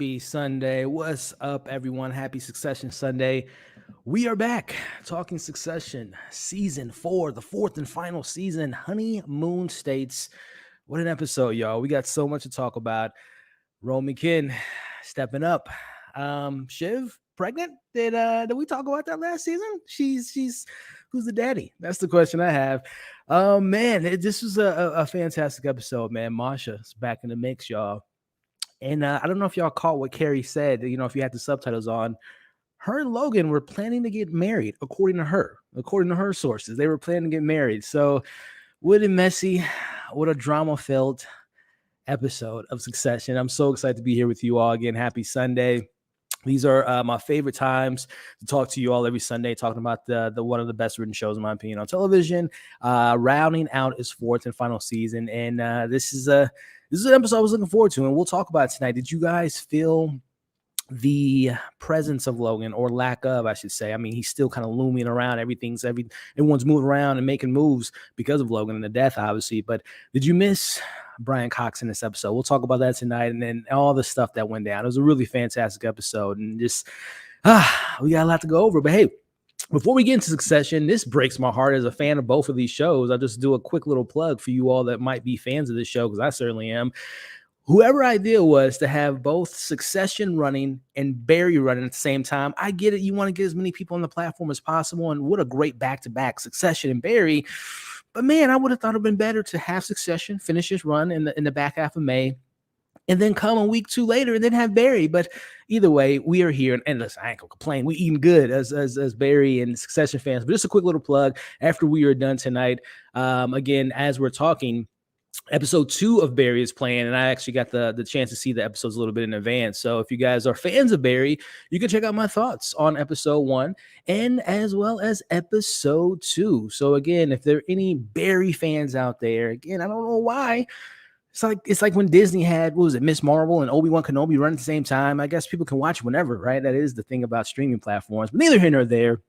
Happy Sunday. What's up, everyone? Happy Succession Sunday. We are back talking Succession season 4, the fourth and final season, Honeymoon States. What an episode, y'all. We got so much to talk about. Roman Kin stepping up. Shiv pregnant? Did we talk about that last season? She's who's the daddy? That's the question I have. Man, this was a fantastic episode, man. Masha's back in the mix, y'all. And I don't know if y'all caught what Carrie said, if you had the subtitles on. Her and Logan were planning to get married, according to her sources. They were planning to get married. So what a messy, what a drama-filled episode of Succession. I'm so excited to be here with you all again. Happy Sunday. These are my favorite times to talk to you all every Sunday, talking about the one of the best written shows, in my opinion, on television. Rounding out its fourth and final season. And this is an episode I was looking forward to, and we'll talk about it tonight. Did you guys feel the presence of Logan, or lack of, I should say? I mean, he's still kind of looming around. Everyone's moving around and making moves because of Logan and the death, obviously. But did you miss Brian Cox in this episode? We'll talk about that tonight, and then all the stuff that went down. It was a really fantastic episode, and just we got a lot to go over. But hey, before we get into Succession, this breaks my heart as a fan of both of these shows. I'll just do a quick little plug for you all that might be fans of this show, because I certainly am. Whoever idea was to have both Succession running and Barry running at the same time, I get it. You want to get as many people on the platform as possible, and what a great back-to-back Succession and Barry. But man, I would have thought it would have been better to have Succession finish his run in the back half of May, and then come a week 2 later and then have Barry. But either way, we are here, and listen, I ain't gonna complain. We eating good as Barry and Succession fans. But just a quick little plug after we are done tonight. Again, as we're talking, episode 2 of Barry is playing, and I actually got the chance to see the episodes a little bit in advance. So if you guys are fans of Barry, you can check out my thoughts on episode 1 and as well as episode 2. So again, if there are any Barry fans out there, again, I don't know why. It's like when Disney had, what was it, Miss Marvel and Obi-Wan Kenobi run at the same time. I guess people can watch whenever, right? That is the thing about streaming platforms. But neither here nor there.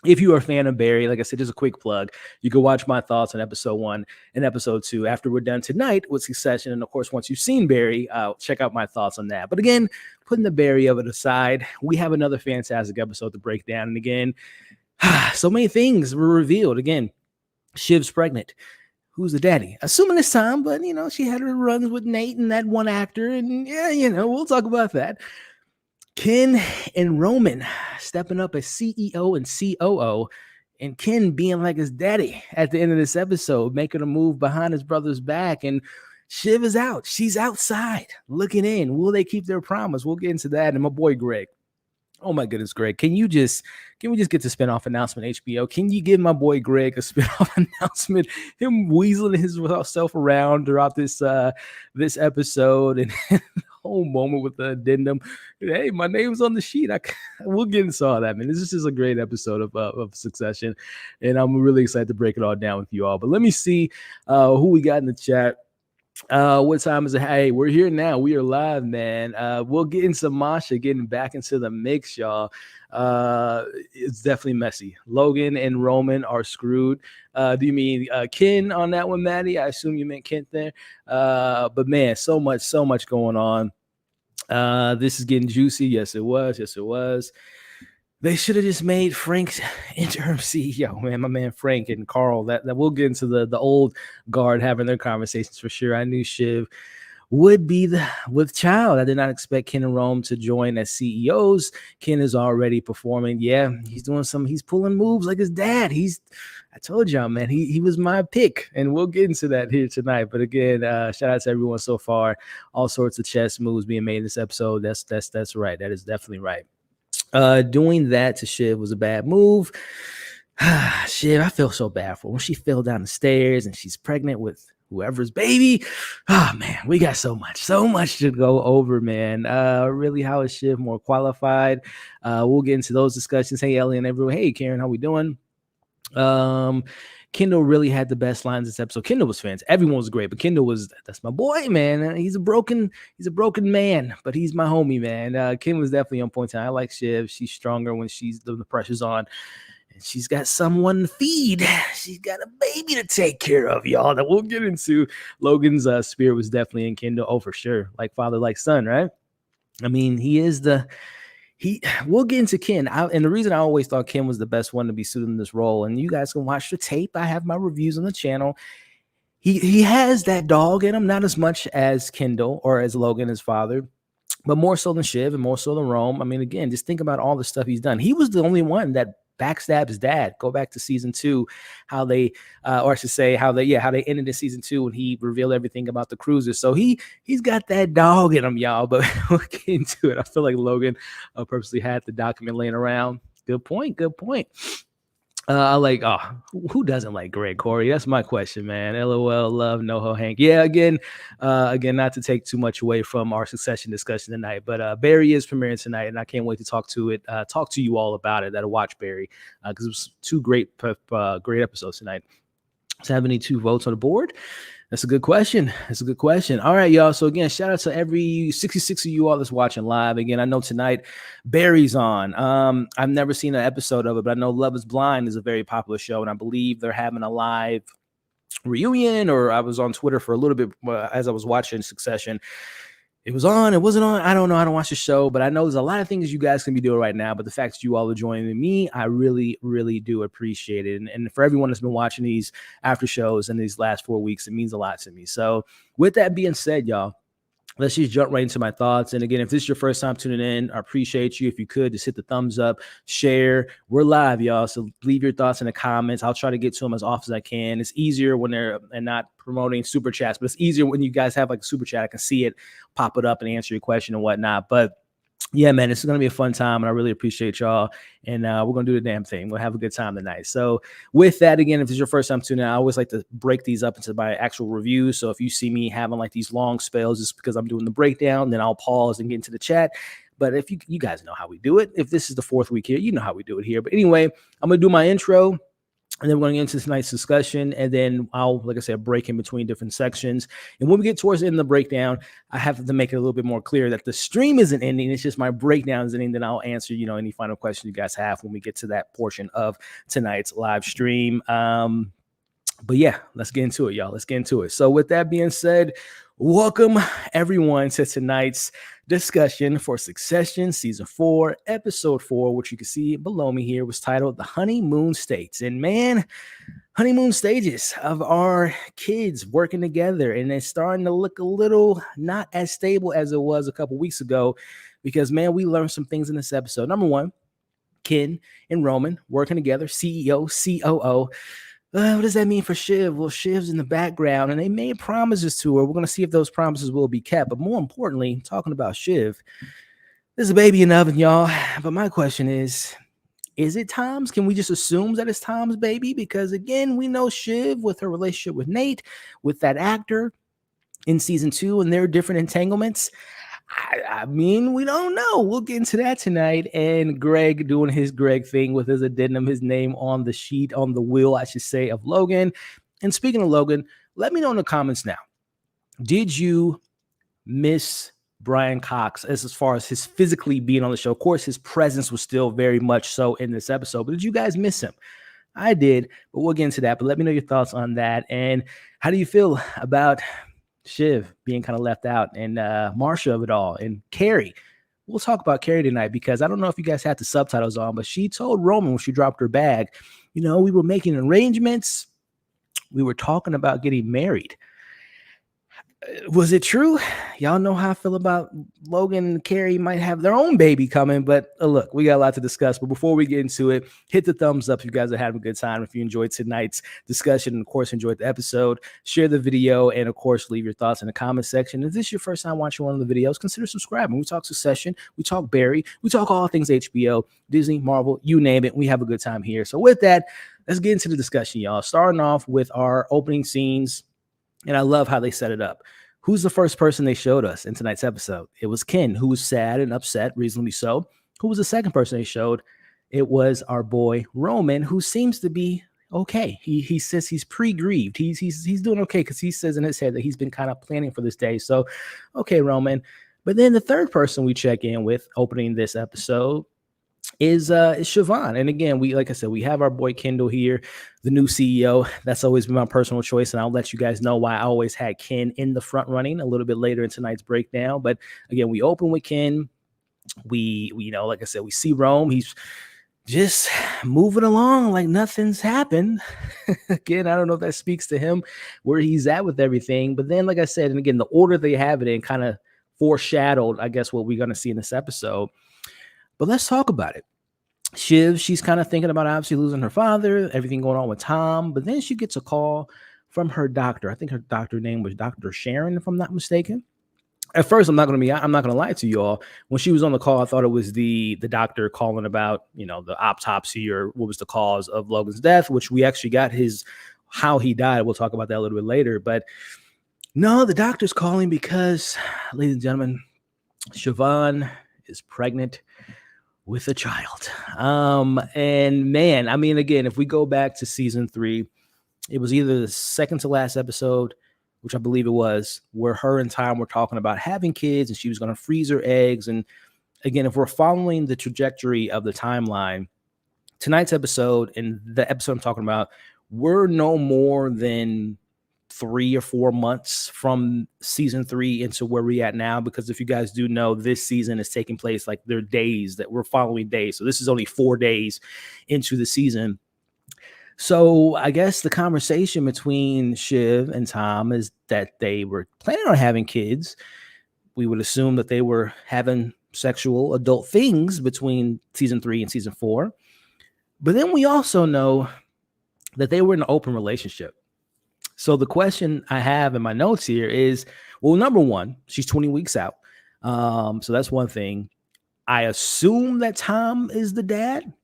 If you are a fan of Barry, like I said, just a quick plug. You can watch my thoughts on episode 1 and episode 2 after we're done tonight with Succession. And of course, once you've seen Barry, check out my thoughts on that. But again, putting the Barry of it aside, we have another fantastic episode to break down. And again, so many things were revealed. Again, Shiv's pregnant. Who's the daddy? Assuming this time, but she had her runs with Nate and that one actor. And yeah, we'll talk about that. Ken and Roman stepping up as CEO and COO, and Ken being like his daddy at the end of this episode, making a move behind his brother's back. And Shiv is out. She's outside looking in. Will they keep their promise? We'll get into that. And my boy Greg. Oh my goodness, Greg. Can we just get the spinoff announcement, HBO? Can you give my boy Greg a spinoff announcement? Him weaseling himself around throughout this episode, and the whole moment with the addendum. Hey, my name's on the sheet. We'll get into all that, man. This is just a great episode of Succession, and I'm really excited to break it all down with you all. But let me see who we got in the chat. What time is it? Hey, we're here now. We are live, man. We'll get into Masha getting back into the mix, y'all. It's definitely messy. Logan and Roman are screwed. Do you mean Ken on that one, Maddie? I assume you meant Kent there. But man, so much going on. This is getting juicy. Yes, it was. They should have just made Frank's interim CEO, man. My man Frank and Carl. That we'll get into the old guard having their conversations for sure. I knew Shiv would be with child. I did not expect Ken and Rome to join as CEOs. Ken is already performing. Yeah, he's pulling moves like his dad. I told y'all, man, he was my pick, and we'll get into that here tonight. But again, shout out to everyone so far. All sorts of chess moves being made in this episode. That's right. That is definitely right. Doing that to Shiv was a bad move. Shiv, I feel so bad for her when she fell down the stairs and she's pregnant with whoever's baby. Oh man, we got so much to go over, man. Really, how is Shiv more qualified? We'll get into those discussions. Hey, Ellie and everyone. Hey, Karen, how we doing? Kendall really had the best lines this episode. Kendall was fans. Everyone was great, but Kendall that's my boy, man. He's a broken man, but he's my homie, man. Ken was definitely on point. I like Shiv. She's stronger when the pressure's on. And she's got someone to feed. She's got a baby to take care of, y'all. That we'll get into. Logan's spirit was definitely in Kendall. Oh, for sure. Like father, like son, right? I mean, he is the he. We'll get into Ken, and the reason I always thought Ken was the best one to be suited in this role. And you guys can watch the tape. I have my reviews on the channel. He has that dog in him, not as much as Kendall or as Logan, his father, but more so than Shiv and more so than Rome. I mean, again, just think about all the stuff he's done. He was the only one that backstabbed his dad. Go back to season 2, how they, or I should say, how they ended in season 2 when he revealed everything about the cruisers. So he's got that dog in him, y'all. But we'll get into it. I feel like Logan purposely had the document laying around. Good point. Good point. Who doesn't like Greg Corey? That's my question, man. LOL, love, NoHo Hank. Yeah, again, not to take too much away from our Succession discussion tonight, but Barry is premiering tonight, and I can't wait to talk to you all about it. That'll watch Barry because it was 2 great episodes tonight. 72 votes on the board. That's a good question. All right, y'all. So again, shout out to every 66 of you all that's watching live. Again, I know tonight Barry's on. I've never seen an episode of it, but I know Love is Blind is a very popular show, and I believe they're having a live reunion, or I was on Twitter for a little bit as I was watching Succession. It was on, it wasn't on. I don't know. I don't watch the show, but I know there's a lot of things you guys can be doing right now. But the fact that you all are joining me, I really, really do appreciate it. And for everyone that's been watching these after shows in these last 4 weeks, it means a lot to me. So with that being said, y'all, let's just jump right into my thoughts. And again, if this is your first time tuning in, I appreciate you. If you could, just hit the thumbs up, share. We're live, y'all. So leave your thoughts in the comments. I'll try to get to them as often as I can. It's easier when they're and not promoting super chats, but it's easier when you guys have like a super chat. I can see it, pop it up and answer your question and whatnot. But yeah, man, it's going to be a fun time, and I really appreciate y'all. And we're going to do the damn thing. We'll have a good time tonight. So with that, again, if this is your first time tuning in, I always like to break these up into my actual reviews. So if you see me having like these long spells, it's because I'm doing the breakdown, then I'll pause and get into the chat. But if you guys know how we do it. If this is the 4th week here, you know how we do it here. But anyway, I'm going to do my intro. And then we're going to get into tonight's discussion. And then I'll, like I said, break in between different sections. And when we get towards the end of the breakdown, I have to make it a little bit more clear that the stream isn't ending. It's just my breakdown is ending. Then I'll answer, any final questions you guys have when we get to that portion of tonight's live stream. But yeah, let's get into it, y'all. Let's get into it. So with that being said, welcome everyone to tonight's discussion for Succession Season 4, Episode 4, which you can see below me here, was titled The Honeymoon States. And man, honeymoon stages of our kids working together, and it's starting to look a little not as stable as it was a couple weeks ago, because man, we learned some things in this episode. Number one, Ken and Roman working together, CEO, COO. What does that mean for Shiv? Well, Shiv's in the background, and they made promises to her. We're going to see if those promises will be kept. But more importantly, talking about Shiv, there's a baby in the oven, y'all. But my question is it Tom's? Can we just assume that it's Tom's baby? Because, again, we know Shiv with her relationship with Nate, with that actor in season 2, and their different entanglements. I mean, we don't know. We'll get into that tonight. And Greg doing his Greg thing with his addendum, his name on the sheet, on the wheel, I should say, of Logan. And speaking of Logan, let me know in the comments now. Did you miss Brian Cox as far as his physically being on the show? Of course, his presence was still very much so in this episode. But did you guys miss him? I did, but we'll get into that. But let me know your thoughts on that. And how do you feel about Shiv being kind of left out, and Marsha of it all, and Carrie? We'll talk about Carrie tonight, because I don't know if you guys had the subtitles on, but she told Roman when she dropped her bag, we were making arrangements. We were talking about getting married. Was it true? Y'all know how I feel about Logan and Carrie might have their own baby coming, but look, we got a lot to discuss. But before we get into it, hit the thumbs up if you guys are having a good time. If you enjoyed tonight's discussion, and of course enjoyed the episode, share the video, and of course leave your thoughts in the comment section. If this is your first time watching one of the videos, consider subscribing. We talk Succession, we talk Barry, we talk all things HBO, Disney, Marvel, you name it. We have a good time here. So with that, let's get into the discussion, y'all. Starting off with our opening scenes. And I love how they set it up. Who's the first person they showed us in tonight's episode? It was Ken, who was sad and upset, reasonably so. Who was the second person they showed? It was our boy Roman, who seems to be okay. He says he's pre-grieved. He's doing okay, because he says in his head that he's been kind of planning for this day. So, okay, Roman. But then the third person we check in with opening this episode is Siobhan. And again, like I said, we have our boy Kendall here, the new CEO. That's always been my personal choice, and I'll let you guys know why I always had Ken in the front running a little bit later in tonight's breakdown. But again, we open with Ken. We like I said, we see Rome. He's just moving along like nothing's happened. Again, I don't know if that speaks to him, where he's at with everything. But then, like I said, and again, the order they have it in kind of foreshadowed, I guess, what we're going to see in this episode. But let's talk about it. Shiv, she's kind of thinking about obviously losing her father, everything going on with Tom. But then she gets a call from her doctor. I think her doctor name was Dr. Sharon, if I'm not mistaken. At first, I'm not going to lie to you all. When she was on the call, I thought it was the doctor calling about, the autopsy or what was the cause of Logan's death, which we actually got how he died. We'll talk about that a little bit later. But no, the doctor's calling because, ladies and gentlemen, Siobhan is pregnant with a child. And man, I mean, again, if we go back to season 3, it was either the second to last episode, which I believe it was, where her and Tom were talking about having kids and she was going to freeze her eggs. And again, if we're following the trajectory of the timeline, tonight's episode and the episode I'm talking about, we're no more than 3 or 4 months from season 3 into where we're at now. Because if you guys do know, this season is taking place, like they're days that we're following days. So this is only 4 days into the season. So I guess the conversation between Shiv and Tom is that they were planning on having kids. We would assume that they were having sexual adult things between season 3 and season 4. But then we also know that they were in an open relationship. So the question I have in my notes here is, well, number one, she's 20 weeks out. So that's one thing. I assume that Tom is the dad.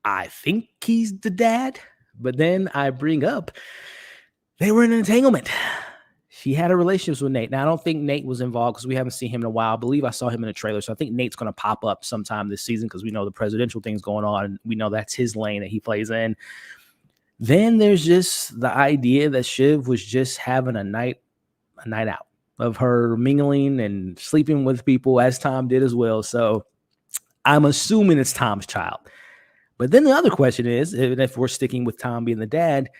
I think he's the dad, but then I bring up they were in an entanglement. She had a relationship with Nate. Now, I don't think Nate was involved because we haven't seen him in a while. I believe I saw him in a trailer. So I think Nate's going to pop up sometime this season because we know the presidential thing's going on. And we know that's his lane that he plays in. Then there's just the idea that Shiv was just having a night out of her mingling and sleeping with people, as Tom did as well. So I'm assuming it's Tom's child. But then the other question is, if we're sticking with Tom being the dad,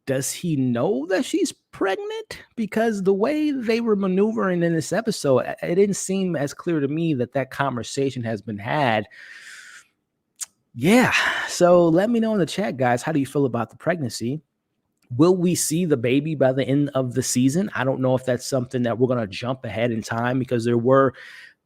does he know that she's pregnant? Because the way they were maneuvering in this episode, it didn't seem as clear to me that conversation has been had. Yeah. So let me know in the chat, guys. How do you feel about the pregnancy? Will we see the baby by the end of the season? I don't know if that's something that we're going to jump ahead in time, because there were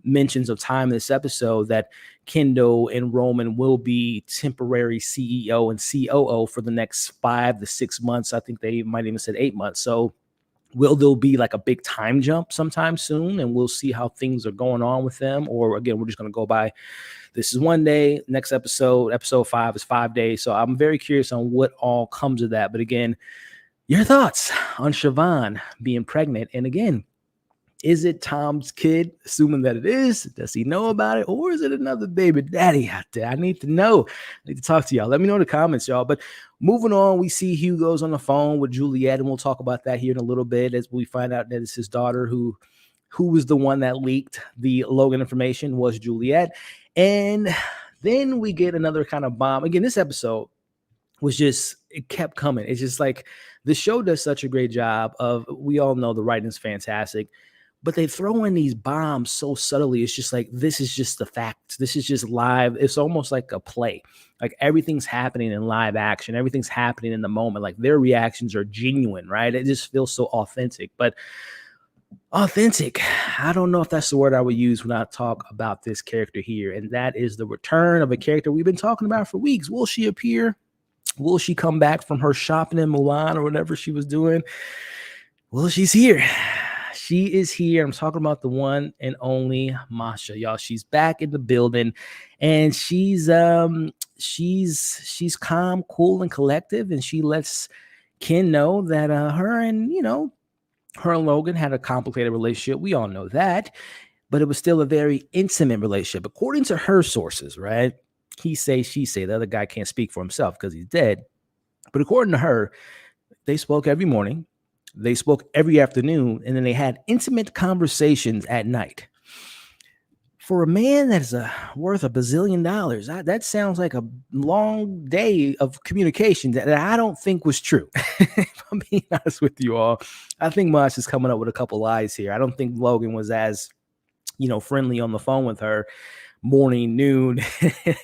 mentions of time in this episode that Kendall and Roman will be temporary CEO and COO for the next 5 to 6 months. I think they might even said 8 months. So will there be like a big time jump sometime soon, and we'll see how things are going on with them? Or again, we're just going to go by, this is 1 day, next episode 5 is 5 days. So I'm very curious on what all comes of that. But again, your thoughts on Siobhan being pregnant. And again, is it Tom's kid? Assuming that it is, does he know about it? Or is it another baby daddy out there? I need to know. I need to talk to y'all. Let me know in the comments, y'all. But moving on, we see Hugo's on the phone with Juliet, and we'll talk about that here in a little bit as we find out that it's his daughter who was the one that leaked the Logan information, was Juliet. And then we get another kind of bomb. Again, this episode was just, it kept coming. It's just like the show does such a great job of, we all know the writing's fantastic, but they throw in these bombs so subtly. It's just like, this is just the facts. This is just live. It's almost like a play. Like everything's happening in live action. Everything's happening in the moment. Like their reactions are genuine, right? It just feels so authentic. But authentic, I don't know if that's the word I would use when I talk about this character here. And that is the return of a character we've been talking about for weeks. Will she appear? Will she come back from her shopping in Milan or whatever she was doing? Well, she's here. She is here. I'm talking about the one and only Masha, y'all. She's back in the building, and she's calm, cool, and collective, and she lets Ken know that her and Logan had a complicated relationship. We all know that, but it was still a very intimate relationship, according to her sources, right? He say, she say. The other guy can't speak for himself because he's dead. But according to her, they spoke every morning. They spoke every afternoon, and then they had intimate conversations at night. For a man that is worth $1 bazillion, that sounds like a long day of communication that I don't think was true. If I'm being honest with you all, I think Mosh is coming up with a couple lies here. I don't think Logan was as friendly on the phone with her morning, noon,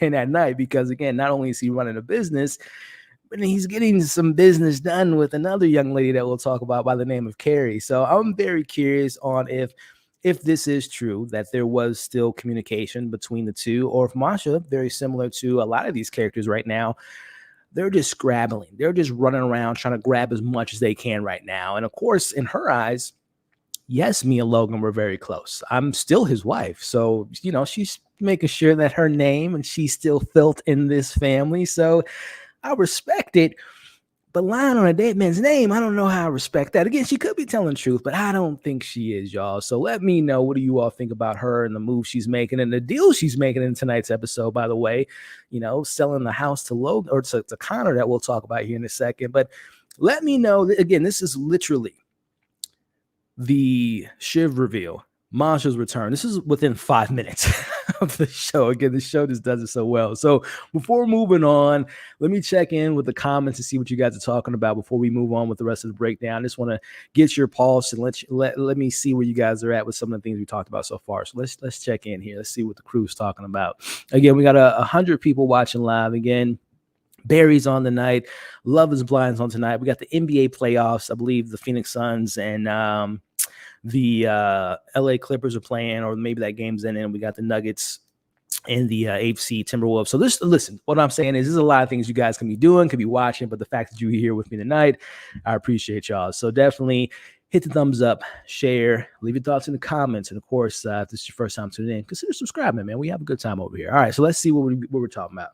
and at night, because again, not only is he running a business, but he's getting some business done with another young lady that we'll talk about by the name of Carrie. So I'm very curious on if this is true, that there was still communication between the two, or if Masha, very similar to a lot of these characters right now, they're just scrabbling. They're just running around trying to grab as much as they can right now. And of course, in her eyes, yes, me and Logan were very close. I'm still his wife. So, she's making sure that her name and she's still felt in this family. So I respect it. But lying on a dead man's name, I don't know how I respect that. Again, she could be telling the truth, but I don't think she is, y'all. So let me know, what do you all think about her and the move she's making and the deal she's making in tonight's episode, by the way, selling the house to Logan, or to Connor, that we'll talk about here in a second. But let me know. Again, this is literally the Shiv reveal, Masha's return. This is within 5 minutes of the show. Again, the show just does it so well. So before moving on, let me check in with the comments and see what you guys are talking about before we move on with the rest of the breakdown. I just want to get your pulse and let me see where you guys are at with some of the things we talked about so far. So let's check in here. Let's see what the crew's talking about. Again, we got 100 people watching live. Again, Barry's on tonight. Love is Blind's on tonight. We got the NBA playoffs. I believe the Phoenix Suns and the LA Clippers are playing, or maybe that game's in, and we got the Nuggets and the AFC Timberwolves. So listen, what I'm saying is there's a lot of things you guys can be doing, can be watching, but the fact that you're here with me tonight, I appreciate y'all. So definitely hit the thumbs up, share, leave your thoughts in the comments. And of course, if this is your first time tuning in, consider subscribing, man. We have a good time over here. All right, so let's see what we're talking about.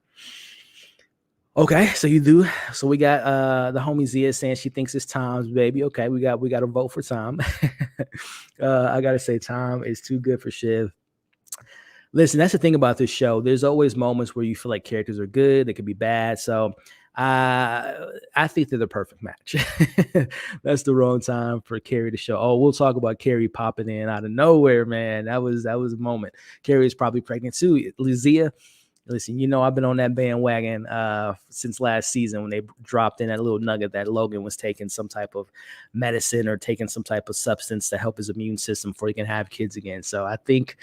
Okay, so you do. So we got the homie Zia saying she thinks it's Tom's baby. Okay, we got to vote for Tom. I gotta say, Tom is too good for Shiv. Listen, that's the thing about this show. There's always moments where you feel like characters are good, they could be bad. So I think they're the perfect match. That's the wrong time for Carrie to show. Oh, we'll talk about Carrie popping in out of nowhere, man. That was a moment. Carrie is probably pregnant too. Zia, listen, I've been on that bandwagon since last season when they dropped in that little nugget that Logan was taking some type of medicine or taking some type of substance to help his immune system before he can have kids again. So I think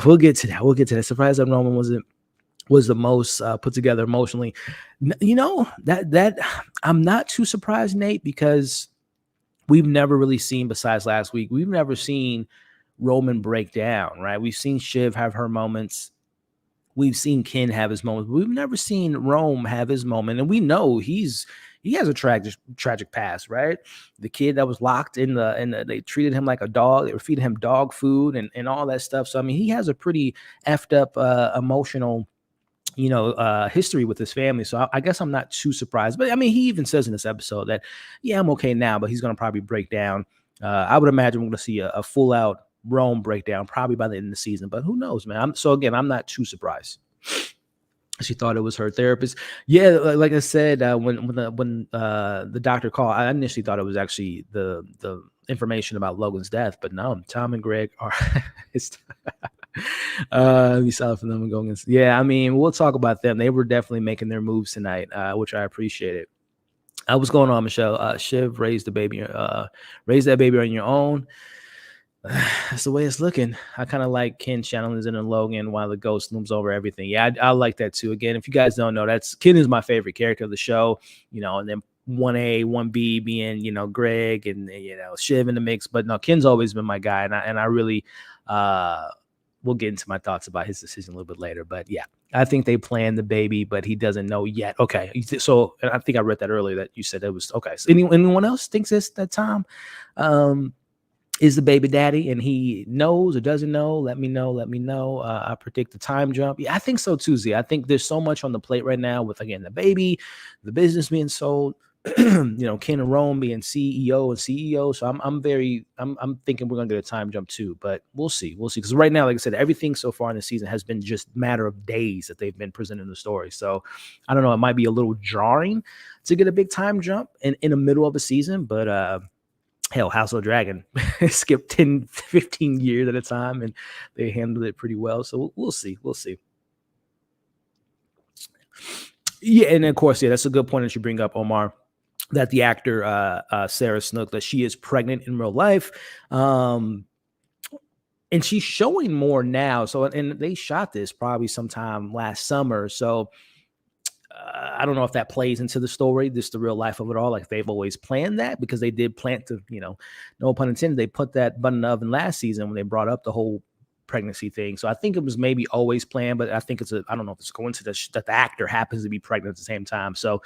we'll get to that. Surprised that Roman was the most put together emotionally. That I'm not too surprised, Nate, because we've never really seen, besides last week, we've never seen Roman break down, right? We've seen Shiv have her moments. We've seen Ken have his moments, but we've never seen Rome have his moment. And we know he has a tragic past, right? The kid that was locked in they treated him like a dog. They were feeding him dog food and all that stuff. So, I mean, he has a pretty effed up emotional, history with his family. So I guess I'm not too surprised. But I mean, he even says in this episode that, yeah, I'm okay now, but he's going to probably break down. I would imagine we're going to see a full out Rome breakdown probably by the end of the season, but who knows, man. I'm not too surprised. She thought it was her therapist. Yeah, like I said, when the doctor called, I initially thought it was actually the information about Logan's death, but no, Tom and Greg are. Be solid for them and go against. Yeah, I mean, we'll talk about them. They were definitely making their moves tonight, which I appreciated. What's going on, Michelle? Shiv raised that baby on your own. That's the way it's looking. I kind of like Ken channeling and Logan while the ghost looms over everything. Yeah, I like that too. Again, if you guys don't know, Ken is my favorite character of the show, and then 1A, 1B being, Greg and, Shiv in the mix. But no, Ken's always been my guy. And I really, we'll get into my thoughts about his decision a little bit later. But yeah, I think they planned the baby, but he doesn't know yet. Okay. So I think I read that earlier that you said it was okay. So anyone else thinks it's that Tom is the baby daddy and he knows or doesn't know? Let me know. I predict the time jump. Yeah, I think so too, Z. I think there's so much on the plate right now with, again, the baby, the business being sold, Ken and Rome being CEO and CEO. So I'm thinking we're gonna get a time jump too, but we'll see. Because right now, like I said, everything so far in the season has been just matter of days that they've been presenting the story. So I don't know, it might be a little jarring to get a big time jump in the middle of a season, but Hell, House of Dragon skipped 10, 15 years at a time, and they handled it pretty well. So we'll see. We'll see. Yeah, and of course, yeah, that's a good point that you bring up, Omar. That the actor Sarah Snook, that she is pregnant in real life, and she's showing more now. So, and they shot this probably sometime last summer. So, I don't know if that plays into the story, just the real life of it all. Like they've always planned that, because they did plant to, no pun intended, they put that button in the oven last season when they brought up the whole pregnancy thing. So I think it was maybe always planned, but I think I don't know if it's a coincidence that the actor happens to be pregnant at the same time. So,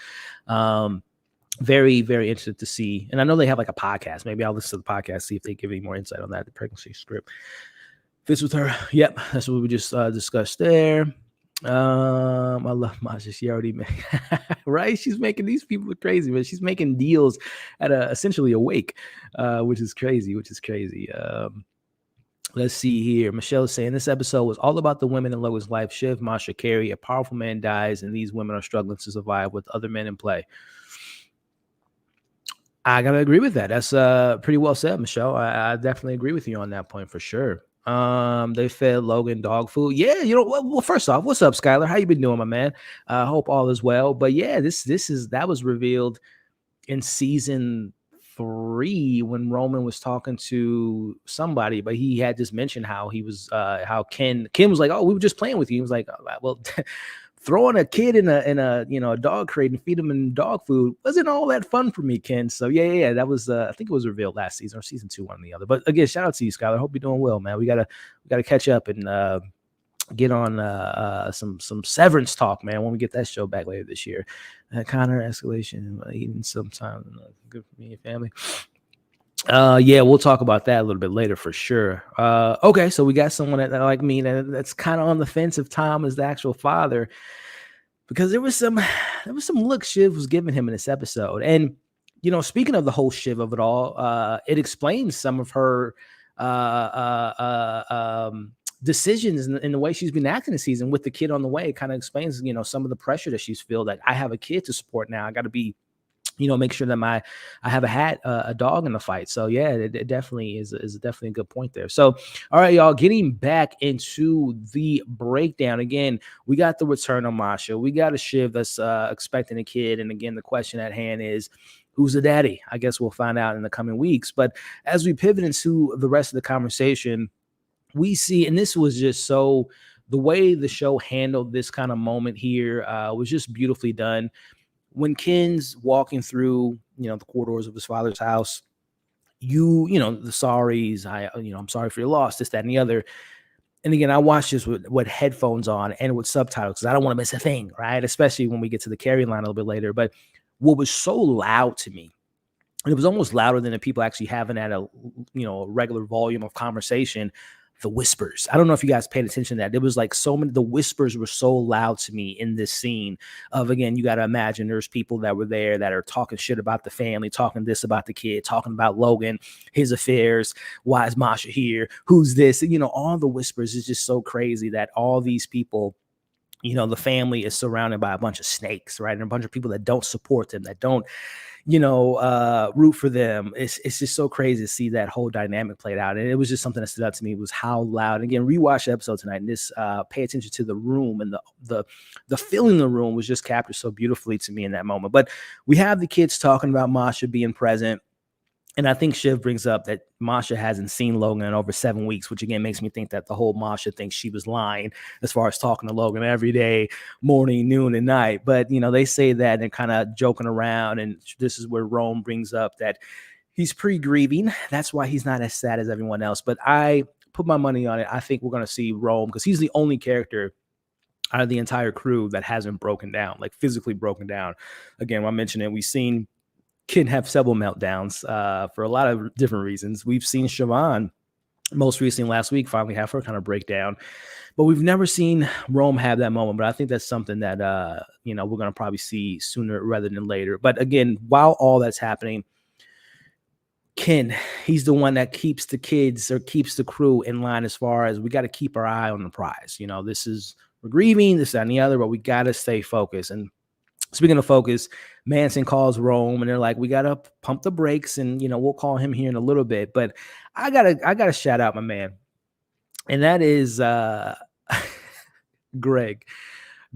very, very interested to see. And I know they have like a podcast. Maybe I'll listen to the podcast, see if they give any more insight on that, the pregnancy script. Fits with her. Yep, that's what we just discussed there. I love Masha. She already made right. She's making these people crazy, but she's making deals at essentially a wake, which is crazy. Let's see here. Michelle is saying this episode was all about the women in Logan's life shift. Masha Carey, a powerful man dies, and these women are struggling to survive with other men in play. I gotta agree with that. That's pretty well said, Michelle. I definitely agree with you on that point for sure. They fed Logan dog food. Yeah, well, first off, what's up, Skylar? How you been doing, my man? Hope all is well. But yeah, that was revealed in season 3 when Roman was talking to somebody, but he had just mentioned how he was how Ken was like, oh, we were just playing with you. He was like, well, throwing a kid in a dog crate and feed him in dog food wasn't all that fun for me, Ken. So yeah, that was I think it was revealed last season or season 2, one or the other. But again, shout out to you, Skylar. Hope you're doing well, man. We gotta catch up and get on some Severance talk, man, when we get that show back later this year. Connor escalation, eating sometime good for me and family. Yeah, we'll talk about that a little bit later for sure. Okay, so we got someone that like me that's kind of on the fence if Tom is the actual father, because there was some look Shiv was giving him in this episode. And speaking of the whole Shiv of it all, it explains some of her decisions in the way she's been acting this season with the kid on the way. It kind of explains some of the pressure that she's feel like, I have a kid to support now. I got to be make sure that I have a dog in the fight. So yeah, it definitely is definitely a good point there. So, all right, y'all, getting back into the breakdown again, we got the return of Masha. We got a Shiv that's expecting a kid. And again, the question at hand is, who's the daddy? I guess we'll find out in the coming weeks. But as we pivot into the rest of the conversation, we see, and this was just so, the way the show handled this kind of moment here was just beautifully done. When Ken's walking through, the corridors of his father's house, the sorries, I'm sorry for your loss, this, that, and the other. And again, I watched this with headphones on and with subtitles because I don't want to miss a thing, right? Especially when we get to the Carrie line a little bit later. But what was so loud to me, and it was almost louder than the people actually having at a regular volume of conversation, the whispers. I don't know if you guys paid attention to that. It was like the whispers were so loud to me in this scene of, again, you got to imagine there's people that were there that are talking shit about the family, talking this about the kid, talking about Logan, his affairs. Why is Masha here? Who's this? All the whispers is just so crazy that all these people, the family is surrounded by a bunch of snakes, right? And a bunch of people that don't support them, that don't, root for them. It's just so crazy to see that whole dynamic played out. And it was just something that stood out to me, was how loud. And again, rewatch the episode tonight, and this pay attention to the room, and the feeling in the room was just captured so beautifully to me in that moment. But we have the kids talking about Masha being present. And I think Shiv brings up that Masha hasn't seen Logan in over 7 weeks, which again makes me think that the whole Masha thinks she was lying as far as talking to Logan every day, morning, noon, and night. But, they say that and they're kind of joking around. And this is where Rome brings up that he's pre-grieving. That's why he's not as sad as everyone else. But I put my money on it. I think we're going to see Rome, because he's the only character out of the entire crew that hasn't broken down, like physically broken down. Again, I mentioned it. We've seen Ken have several meltdowns for a lot of different reasons. We've seen Siobhan most recently last week finally have her kind of breakdown, but we've never seen Rome have that moment. But I think that's something that we're going to probably see sooner rather than later. But again, while all that's happening, Ken, he's the one that keeps the kids or keeps the crew in line, as far as we got to keep our eye on the prize. We're grieving, this, that, and the other, but we got to stay focused. And Speaking of focus, Manson calls Rome and they're like, we gotta pump the brakes, and we'll call him here in a little bit. But I gotta shout out my man, and that is Greg.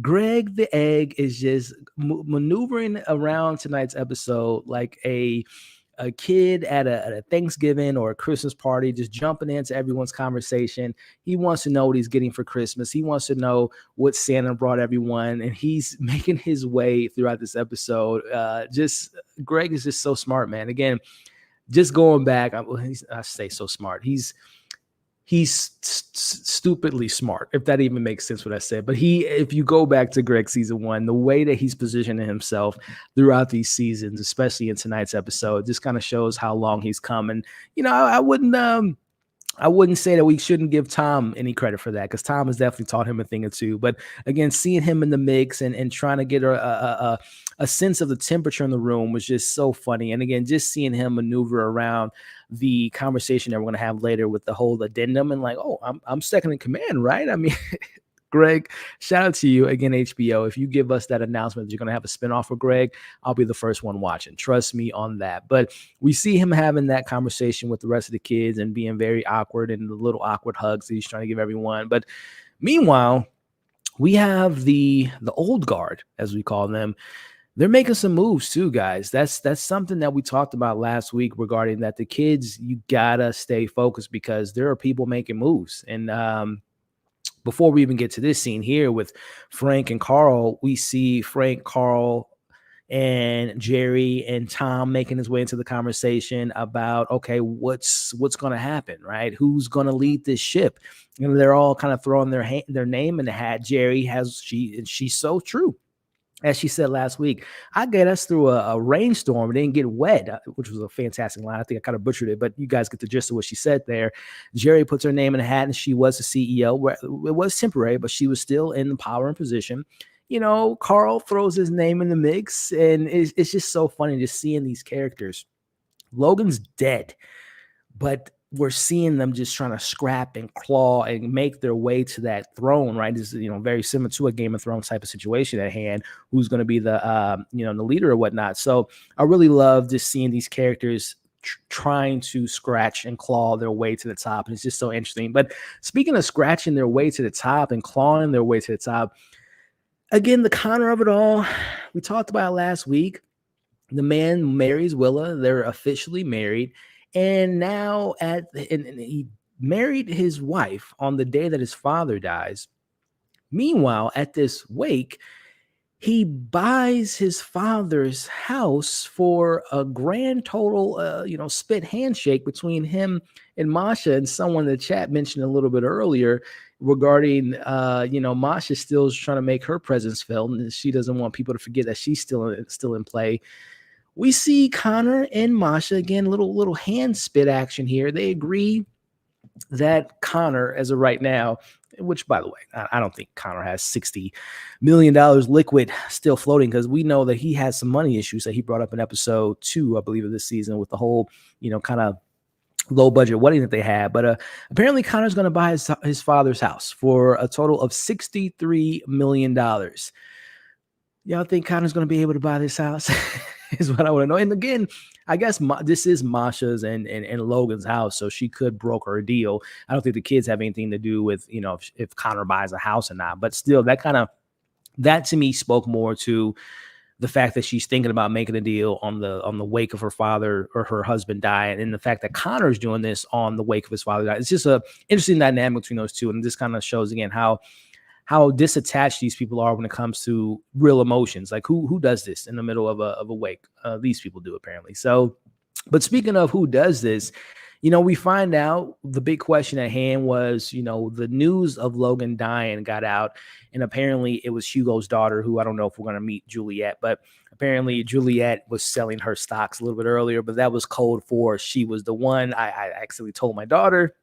Greg the Egg is just maneuvering around tonight's episode like a kid at a Thanksgiving or a Christmas party, just jumping into everyone's conversation. He wants to know what he's getting for Christmas. He wants to know what Santa brought everyone, and he's making his way throughout this episode. Just Greg is just so smart, man. Again, just going back, I say so smart. He's stupidly smart, if that even makes sense what I said. But if you go back to Greg season 1, the way that he's positioning himself throughout these seasons, especially in tonight's episode, just kind of shows how long he's come. And I wouldn't say that we shouldn't give Tom any credit for that, because Tom has definitely taught him a thing or two. But again, seeing him in the mix and trying to get a sense of the temperature in the room was just so funny. And again, just seeing him maneuver around the conversation that we're going to have later with the whole addendum and like, oh, I'm second in command, right? I mean, Greg, shout out to you again, HBO. If you give us that announcement that you're going to have a spinoff with Greg, I'll be the first one watching. Trust me on that. But we see him having that conversation with the rest of the kids and being very awkward, and the little awkward hugs that he's trying to give everyone. But meanwhile, we have the old guard, as we call them. They're making some moves too, guys. That's something that we talked about last week regarding that the kids, you gotta stay focused because there are people making moves. And before we even get to this scene here with Frank and Carl, we see Frank, Carl, and Jerry and Tom making his way into the conversation about, okay, what's going to happen, right? Who's going to lead this ship? And they're all kind of throwing their name in the hat. Jerry she's so true. As she said last week, I get us through a rainstorm and didn't get wet, which was a fantastic line. I think I kind of butchered it, but you guys get the gist of what she said there. Jerry puts her name in a hat, and she was the CEO. It was temporary, but she was still in the power and position. Carl throws his name in the mix, and it's just so funny just seeing these characters. Logan's dead, but we're seeing them just trying to scrap and claw and make their way to that throne, right? This is, very similar to a Game of Thrones type of situation at hand. Who's going to be the leader or whatnot? So I really love just seeing these characters trying to scratch and claw their way to the top. And it's just so interesting. But speaking of scratching their way to the top and clawing their way to the top, again, the counter of it all, we talked about last week. The man marries Willa. They're officially married. And now and he married his wife on the day that his father dies. Meanwhile, at this wake, he buys his father's house for a grand total, spit handshake between him and Masha. And someone in the chat mentioned a little bit earlier regarding, Masha still is trying to make her presence felt, and she doesn't want people to forget that she's still in play. We see Connor and Masha again, little hand spit action here. They agree that Connor, as of right now, which by the way, I don't think Connor has $60 million liquid still floating, because we know that he has some money issues that he brought up in episode 2, I believe, of this season with the whole, kind of low budget wedding that they had. But apparently Connor's going to buy his father's house for a total of $63 million. Y'all think Connor's going to be able to buy this house? Is what I want to know. And again, I guess this is Masha's and Logan's house, so she could broker a deal. I don't think the kids have anything to do with, if Connor buys a house or not. But still, that to me spoke more to the fact that she's thinking about making a deal on the wake of her father or her husband dying, and the fact that Connor's doing this on the wake of his father dying. It's just a interesting dynamic between those two, and this kind of shows again how disattached these people are when it comes to real emotions. Like who does this in the middle of a wake? These people do, apparently. So, but speaking of who does this, we find out the big question at hand was, the news of Logan dying got out, and apparently it was Hugo's daughter, who I don't know if we're going to meet Juliet, but apparently Juliet was selling her stocks a little bit earlier, but that was code for she was the one. I actually told my daughter,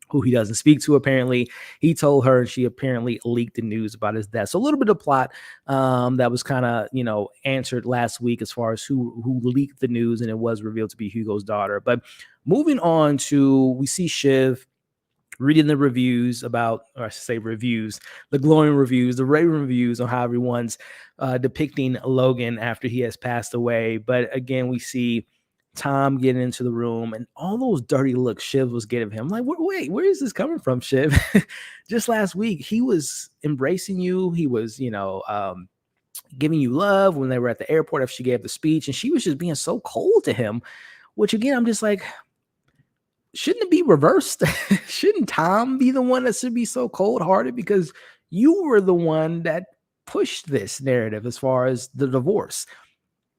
who he doesn't speak to, apparently. He told her, and she apparently leaked the news about his death. So a little bit of plot that was kind of, answered last week as far as who leaked the news, and it was revealed to be Hugo's daughter. But moving on to, we see Shiv reading the reviews about, or I should say reviews, the glowing reviews, the raving reviews on how everyone's depicting Logan after he has passed away. But again, we see Tom getting into the room and all those dirty looks Shiv was giving him. I'm like, wait, where is this coming from, Shiv? Just last week, he was embracing you. He was, giving you love when they were at the airport after she gave the speech, and she was just being so cold to him, which again, I'm just like, shouldn't it be reversed? Shouldn't Tom be the one that should be so cold-hearted? Because you were the one that pushed this narrative as far as the divorce.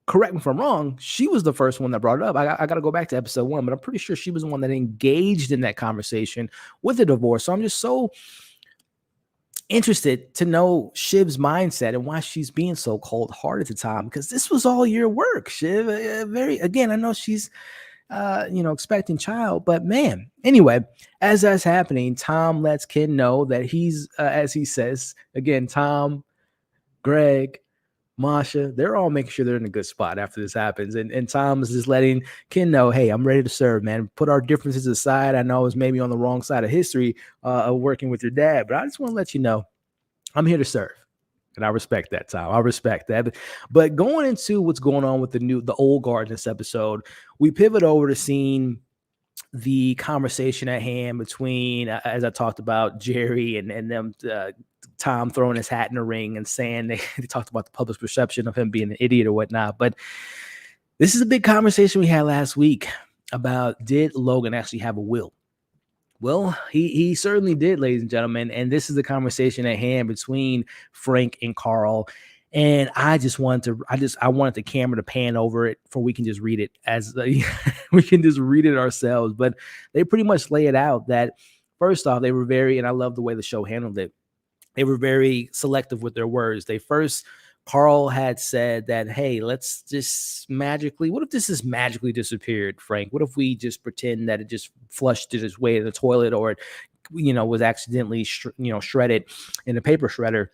Correct me if I'm wrong, she was the first one that brought it up. I got to go back to episode 1, but I'm pretty sure she was the one that engaged in that conversation with the divorce. So I'm just so interested to know Shiv's mindset and why she's being so cold-hearted to Tom, because this was all your work, Shiv. Again, I know she's expecting child, but man, anyway, as that's happening, Tom lets Ken know that he's, as he says, again, Tom, Greg, Masha, they're all making sure they're in a good spot after this happens. And Tom is just letting Ken know, hey, I'm ready to serve, man. Put our differences aside. I know I was maybe on the wrong side of history of working with your dad, but I just want to let you know I'm here to serve. And I respect that, Tom. I respect that. But going into what's going on with the old guard in this episode, we pivot over to seeing the conversation at hand between, as I talked about, Jerry and them, Tom throwing his hat in the ring and saying they talked about the public's perception of him being an idiot or whatnot. But this is a big conversation we had last week about, did Logan actually have a will? Well, he certainly did, ladies and gentlemen. And this is the conversation at hand between Frank and Carl. And I wanted the camera to pan over it for we can just read it as we can just read it ourselves. But they pretty much lay it out that, first off, they were very, and I love the way the show handled it, they were very selective with their words. Carl had said that, hey, let's just magically, what if this is magically disappeared, Frank? What if we just pretend that it just flushed its way to the toilet, or it, was accidentally, shredded in a paper shredder?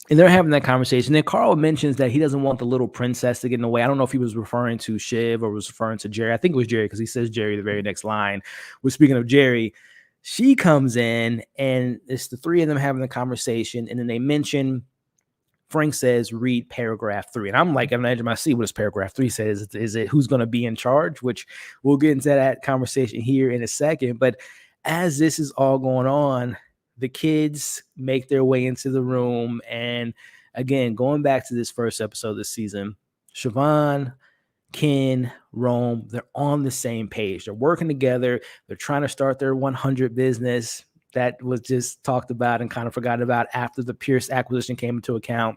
And they're having that conversation. Then Carl mentions that he doesn't want the little princess to get in the way. I don't know if he was referring to Shiv or was referring to Jerry. I think it was Jerry, because he says Jerry the very next line. We're speaking of Jerry. She comes in, and it's the three of them having the conversation. And then they mention, Frank says, read paragraph 3. And I'm like, on the edge of my seat, what does paragraph 3 say? Is it who's going to be in charge? Which we'll get into that conversation here in a second. But as this is all going on, the kids make their way into the room. And again, going back to this first episode of this season, Siobhan, Ken, Rome, they're on the same page. They're working together. They're trying to start their 100 business that was just talked about and kind of forgotten about after the Pierce acquisition came into account.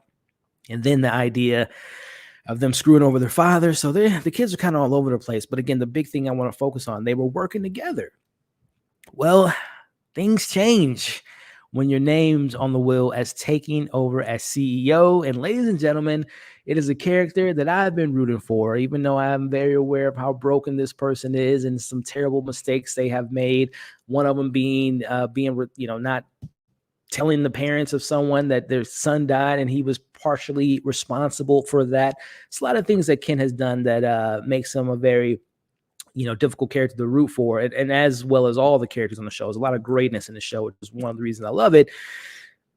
And then the idea of them screwing over their father. So the kids are kind of all over the place. But again, the big thing I want to focus on, they were working together. Well, things change when your name's on the will as taking over as CEO. And ladies and gentlemen, it is a character that I've been rooting for, even though I'm very aware of how broken this person is and some terrible mistakes they have made. One of them being not telling the parents of someone that their son died and he was partially responsible for that. It's a lot of things that Ken has done that makes him a very difficult character to root for, and as well as all the characters on the show. There's a lot of greatness in the show, which is one of the reasons I love it.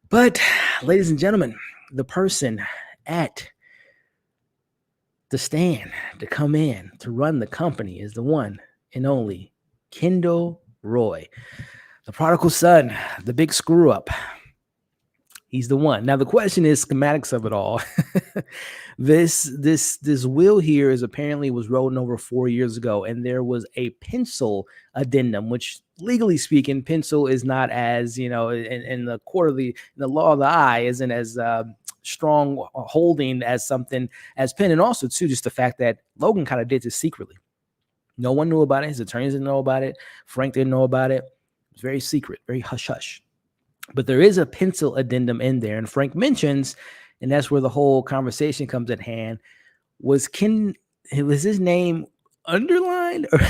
But ladies and gentlemen, the person at the stand to come in to run the company is the one and only Kendall Roy, the prodigal son, the big screw up. He's the one. Now the question is schematics of it all. This will here is apparently was written over 4 years ago, and there was a pencil addendum, which legally speaking, pencil is not as in the law of the eye isn't as strong holding as something as pen, and also too just the fact that Logan kind of did this secretly. No one knew about it. His attorneys didn't know about it. Frank didn't know about it. It was very secret, very hush hush. But there is a pencil addendum in there, and Frank mentions, and that's where the whole conversation comes at hand. Was his name underlined or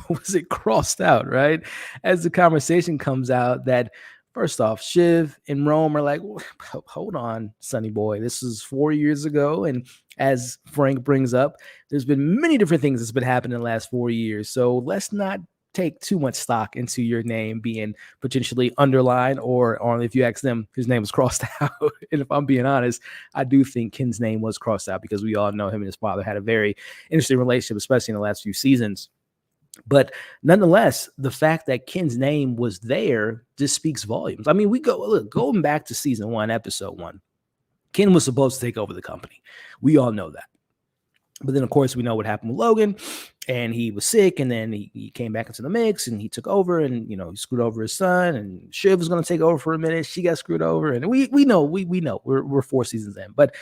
was it crossed out? Right, as the conversation comes out, that first off, Shiv and Rome are like, hold on, Sonny boy, this is 4 years ago, and as Frank brings up, there's been many different things that's been happening in the last 4 years. So let's not take too much stock into your name being potentially underlined, or if you ask them, his name was crossed out. And if I'm being honest, I do think Ken's name was crossed out because we all know him and his father had a very interesting relationship, especially in the last few seasons. But nonetheless, the fact that Ken's name was there just speaks volumes. I mean, going back to season 1, episode 1, Ken was supposed to take over the company. We all know that. But then, of course, we know what happened with Logan, and he was sick, and then he came back into the mix, and he took over, and, he screwed over his son, and Shiv was going to take over for a minute. She got screwed over, and we know we're 4 seasons in. But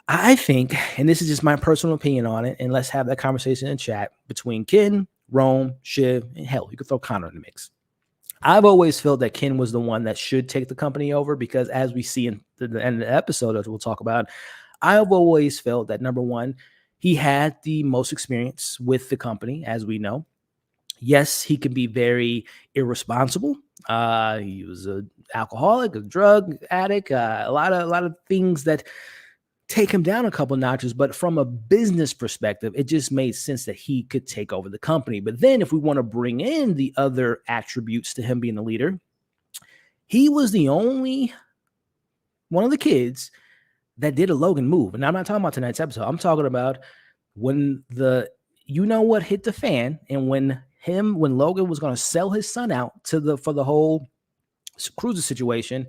I think, and this is just my personal opinion on it, and let's have that conversation in chat between Ken, Rome, Shiv, and hell, you could throw Connor in the mix. I've always felt that Ken was the one that should take the company over because, as we see in the end of the episode, as we'll talk about, I've always felt that, number one, he had the most experience with the company, as we know. Yes, he can be very irresponsible. He was an alcoholic, a drug addict, a lot of things that take him down a couple notches. But from a business perspective, it just made sense that he could take over the company. But then if we want to bring in the other attributes to him being the leader, he was the only one of the kids that did a Logan move. And I'm not talking about tonight's episode. I'm talking about when what hit the fan, and when Logan was going to sell his son out for the whole cruiser situation,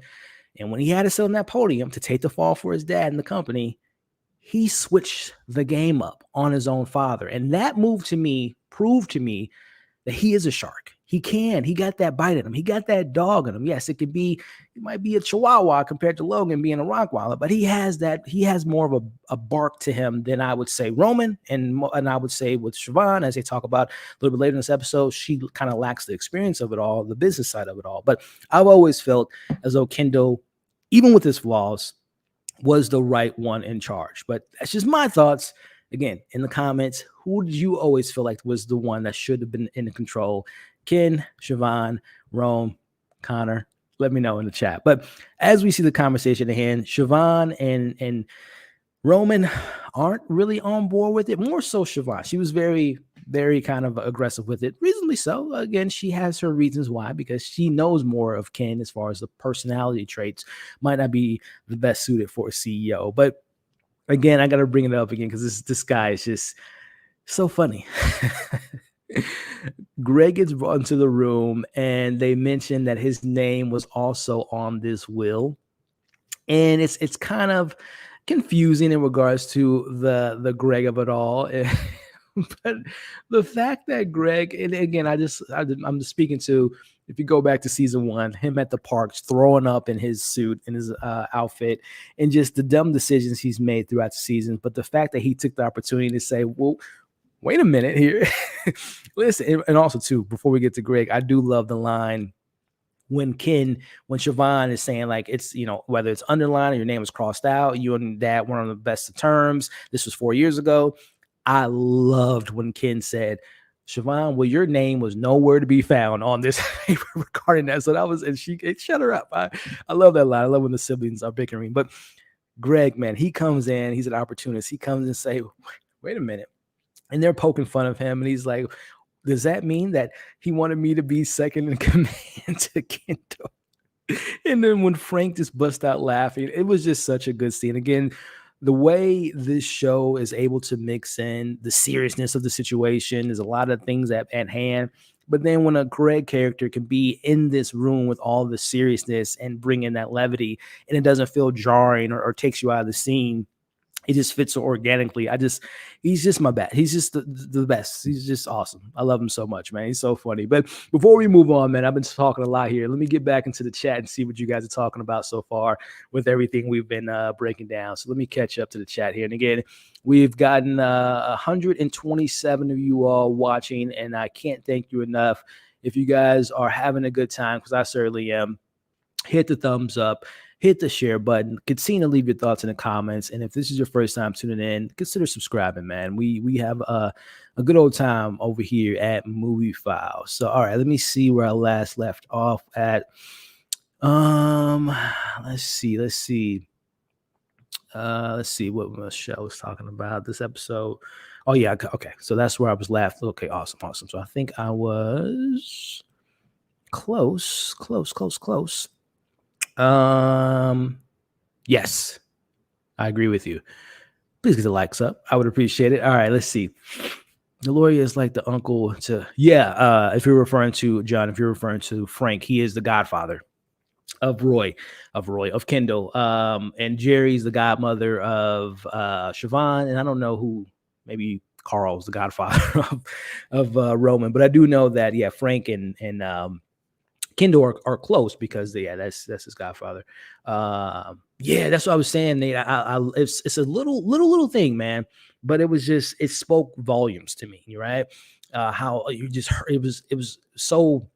and when he had to sit on that podium to take the fall for his dad and the company, he switched the game up on his own father. And that move to me proved to me that he is a shark. He got that bite in him. He got that dog in him. Yes, it might be a Chihuahua compared to Logan being a Rottweiler, but he has more of a bark to him than I would say Roman, and I would say with Siobhan, as they talk about a little bit later in this episode, she kind of lacks the experience of it all, the business side of it all. But I've always felt as though Kendall, even with his flaws, was the right one in charge. But that's just my thoughts. Again, in the comments, who did you always feel like was the one that should have been in control? Ken, Siobhan, Rome, Connor? Let me know in the chat. But as we see the conversation at hand, Siobhan and Roman aren't really on board with it. More so Siobhan. She was very, very kind of aggressive with it. Reasonably so. Again, she has her reasons why, because she knows more of Ken as far as the personality traits might not be the best suited for a CEO. But again, I got to bring it up again because this guy is just so funny. Greg gets brought into the room, and they mention that his name was also on this will, and it's kind of confusing in regards to the Greg of it all. But the fact that Greg, and again, I'm just speaking to, if you go back to season 1, him at the parks throwing up in his suit, in his outfit, and just the dumb decisions he's made throughout the season. But the fact that he took the opportunity to say, well, wait a minute here. Listen, and also too, before we get to Greg, I do love the line when Siobhan is saying, like, it's, whether it's underlined or your name is crossed out, you and dad weren't on the best of terms. This was 4 years ago. I loved when Ken said, Siobhan, well, your name was nowhere to be found on this paper regarding that. So it shut her up. I love that line. I love when the siblings are bickering. But Greg, man, he comes in, he's an opportunist. He comes and say, wait a minute. And they're poking fun of him. And he's like, does that mean that he wanted me to be second in command to Kendall? And then when Frank just bust out laughing, it was just such a good scene. Again, the way this show is able to mix in the seriousness of the situation, there's a lot of things at hand. But then when a Greg character can be in this room with all the seriousness and bring in that levity, and it doesn't feel jarring or takes you out of the scene, it just fits so organically. He's just my best. He's just the best. He's just awesome. I love him so much, man. He's so funny. But before we move on, man, I've been talking a lot here. Let me get back into the chat and see what you guys are talking about so far with everything we've been breaking down. So let me catch up to the chat here. And again, we've gotten 127 of you all watching, and I can't thank you enough. If you guys are having a good time, because I certainly am, hit the thumbs up. Hit the share button. Continue to leave your thoughts in the comments. And if this is your first time tuning in, consider subscribing, man. We have a good old time over here at MovieFiles. So, all right, let me see where I last left off at. Let's see. Let's see what Michelle was talking about this episode. Oh yeah, okay. So that's where I was left. Okay, awesome. So I think I was close. Yes, I agree with you. Please get the likes up. I would appreciate it. All right, let's see. Deloria is like the uncle to if you're referring to John, if you're referring to Frank, he is the godfather of Kendall. And Jerry's the godmother of Siobhan, and I don't know who, maybe Carl's the godfather of Roman, but I do know that Frank and Kendall are close because that's his godfather. That's what I was saying, Nate. It's a little thing, man, but it spoke volumes to me, right? How you just heard, it was so.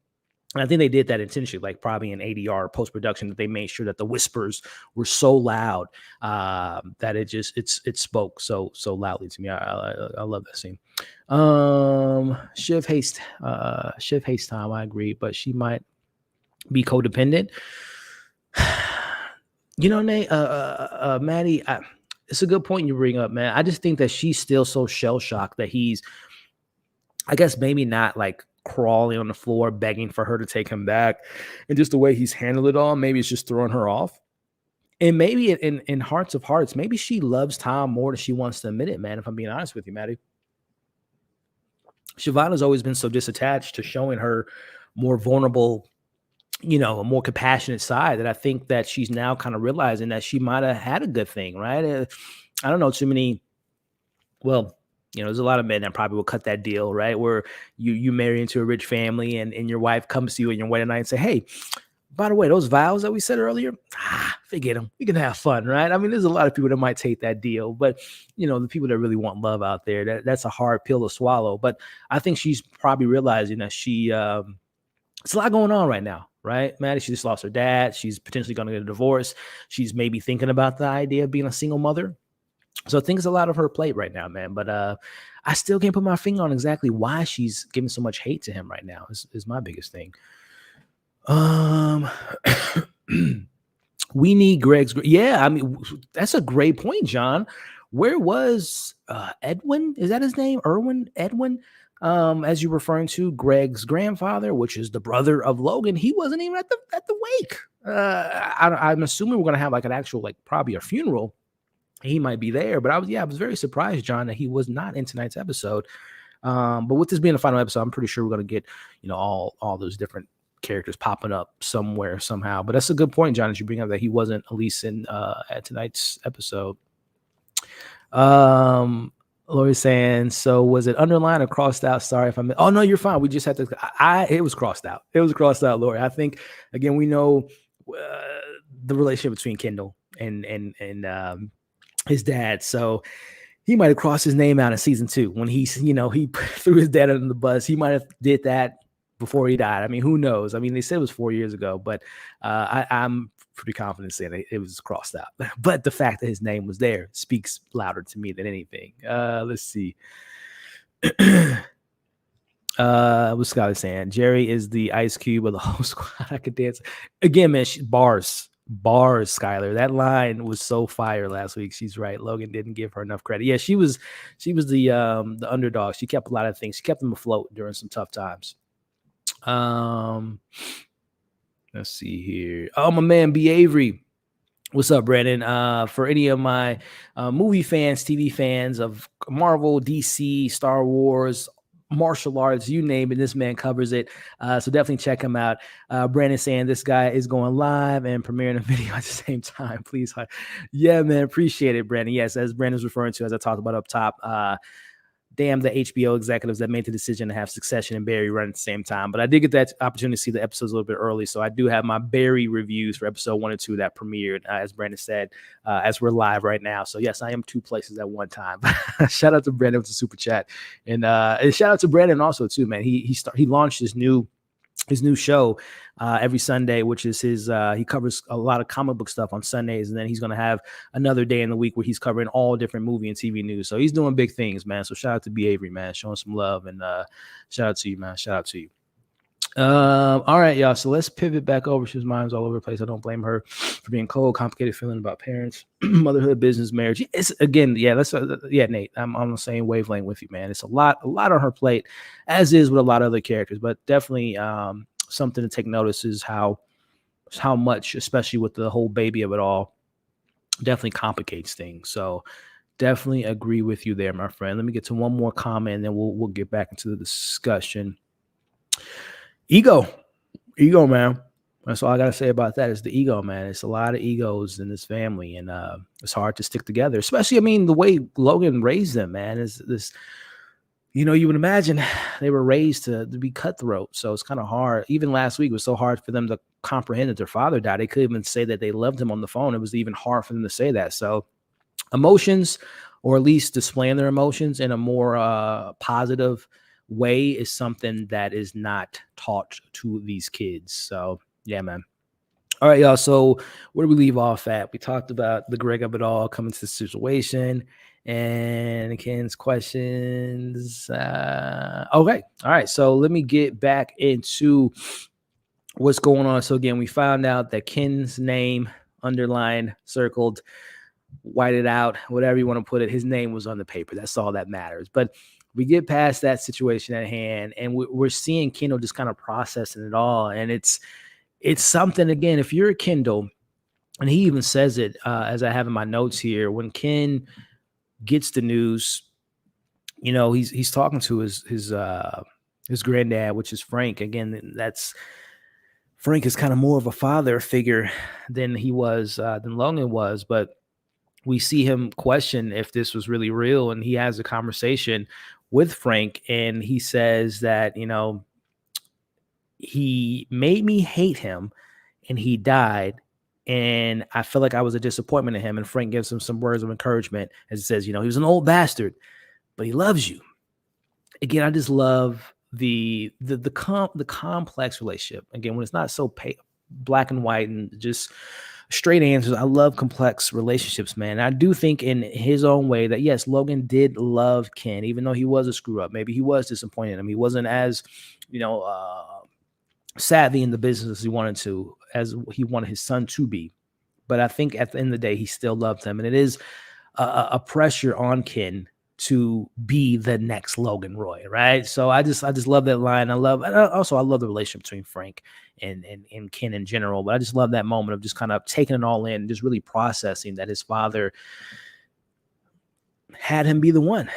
And I think they did that intentionally, like probably in ADR post production, that they made sure that the whispers were so loud that it spoke so loudly to me. I love that scene. Shiv hates Tom. I agree, but she might be codependent. Nate, Maddie, it's a good point you bring up, man. I just think that she's still so shell shocked that he's, I guess, maybe not like crawling on the floor begging for her to take him back, and just the way he's handled it all, maybe it's just throwing her off. And maybe in hearts of hearts, maybe she loves Tom more than she wants to admit it, man, if I'm being honest with you, Maddie. Siobhan always been so disattached to showing her more vulnerable, a more compassionate side, that I think that she's now kind of realizing that she might have had a good thing, right? I don't know too many, well, there's a lot of men that probably will cut that deal, right? Where you marry into a rich family and your wife comes to you in your wedding night and say, hey, by the way, those vows that we said earlier, forget them. We can have fun, right? I mean, there's a lot of people that might take that deal, but the people that really want love out there, that's a hard pill to swallow. But I think she's probably realizing that it's a lot going on right now, right, Maddie? She just lost her dad. She's potentially going to get a divorce. She's maybe thinking about the idea of being a single mother. So I think it's a lot of her plate right now, man. But I still can't put my finger on exactly why she's giving so much hate to him right now is my biggest thing. We need Greg's. Yeah, I mean, that's a great point, John. Where was Edwin? Is that his name? Edwin? As you're referring to, Greg's grandfather, which is the brother of Logan. He wasn't even at the wake. I'm assuming we're gonna have like an actual, like probably a funeral. He might be there, but I was very surprised, John, that he was not in tonight's episode. But with this being the final episode, I'm pretty sure we're gonna get all those different characters popping up somewhere somehow. But that's a good point, John, that you bring up, that he wasn't at least in at tonight's episode. Lori's saying, so was it underlined or crossed out? Sorry if I'm. Oh no, you're fine. We just had to. It was crossed out. It was crossed out, Lori. I think again we know the relationship between Kendall and his dad. So he might have crossed his name out in season 2 when he threw his dad under the bus. He might have did that before he died. I mean, who knows? I mean, they said it was 4 years ago, but I'm pretty confident saying it was crossed out. But the fact that his name was there speaks louder to me than anything. Let's see. What Scott is saying, Jerry is the Ice Cube of the whole squad. I could dance again, man. Bars, Skylar. That line was so fire last week. She's right. Logan didn't give her enough credit. Yeah, she was the underdog. She kept a lot of things. She kept them afloat during some tough times. Let's see here. Oh, my man B. Avery. What's up, Brandon? For any of my movie fans, TV fans of Marvel, DC, Star Wars, martial arts, you name it, this man covers it. So definitely check him out. Brandon saying this guy is going live and premiering a video at the same time. Please. Yeah, man. Appreciate it, Brandon. Yes, as Brandon's referring to, as I talked about up top, damn the HBO executives that made the decision to have Succession and Barry run at the same time. But I did get that opportunity to see the episodes a little bit early. So I do have my Barry reviews for episode 1 and 2 that premiered, as Brandon said, as we're live right now. So yes, I am 2 places at one time. Shout out to Brandon with the super chat. And shout out to Brandon also too, man. He launched his new show every Sunday, which is his he covers a lot of comic book stuff on Sundays, and then he's going to have another day in the week where he's covering all different movie and TV news. So he's doing big things, man. So shout out to B. Avery, man, showing some love, and shout out to you, man. Shout out to you. All right, y'all. So let's pivot back over. She's mind's all over the place. I don't blame her for being cold, complicated feeling about parents, motherhood, business, marriage. It's again, yeah, yeah, Nate. I'm on the same wavelength with you, man. It's a lot on her plate, as is with a lot of other characters, but definitely something to take notice is how much, especially with the whole baby of it all, definitely complicates things. So definitely agree with you there, my friend. Let me get to one more comment, and then we'll get back into the discussion. Ego, man. That's all I gotta say about that is the ego, man. It's a lot of egos in this family, and it's hard to stick together. Especially, I mean, the way Logan raised them, man, is this. You would imagine they were raised to be cutthroat, so it's kind of hard. Even last week, it was so hard for them to comprehend that their father died. They couldn't even say that they loved him on the phone. It was even hard for them to say that. So emotions, or at least displaying their emotions in a more positive way, is something that is not taught to these kids. So yeah, man. All right, y'all. So where do we leave off at? We talked about the Greg of it all coming to the situation and Ken's questions. Okay. All right. So let me get back into what's going on. So again, we found out that Ken's name, underlined, circled, whited out, whatever you want to put it, his name was on the paper. That's all that matters. But we get past that situation at hand, and we're seeing Kendall just kind of processing it all. And it's something, again, if you're a Kendall, and he even says it, as I have in my notes here, when Ken gets the news, he's talking to his granddad, which is Frank. Again, Frank is kind of more of a father figure than Logan was, but we see him question if this was really real, and he has a conversation with Frank, and he says that, he made me hate him and he died, and I feel like I was a disappointment to him. And Frank gives him some words of encouragement, as it says, he was an old bastard, but he loves you. Again, I just love the complex relationship. Again, when it's not so black and white and just straight answers. I love complex relationships, man. I do think in his own way that, yes, Logan did love Ken, even though he was a screw up. Maybe he was disappointed in him. He wasn't as, savvy in the business as he wanted his son to be. But I think at the end of the day, he still loved him. And it is a pressure on Ken to be the next Logan Roy, right? So I just love that line. I love the relationship between Frank and Ken in general. But I just love that moment of just kind of taking it all in and just really processing that his father had him be the one,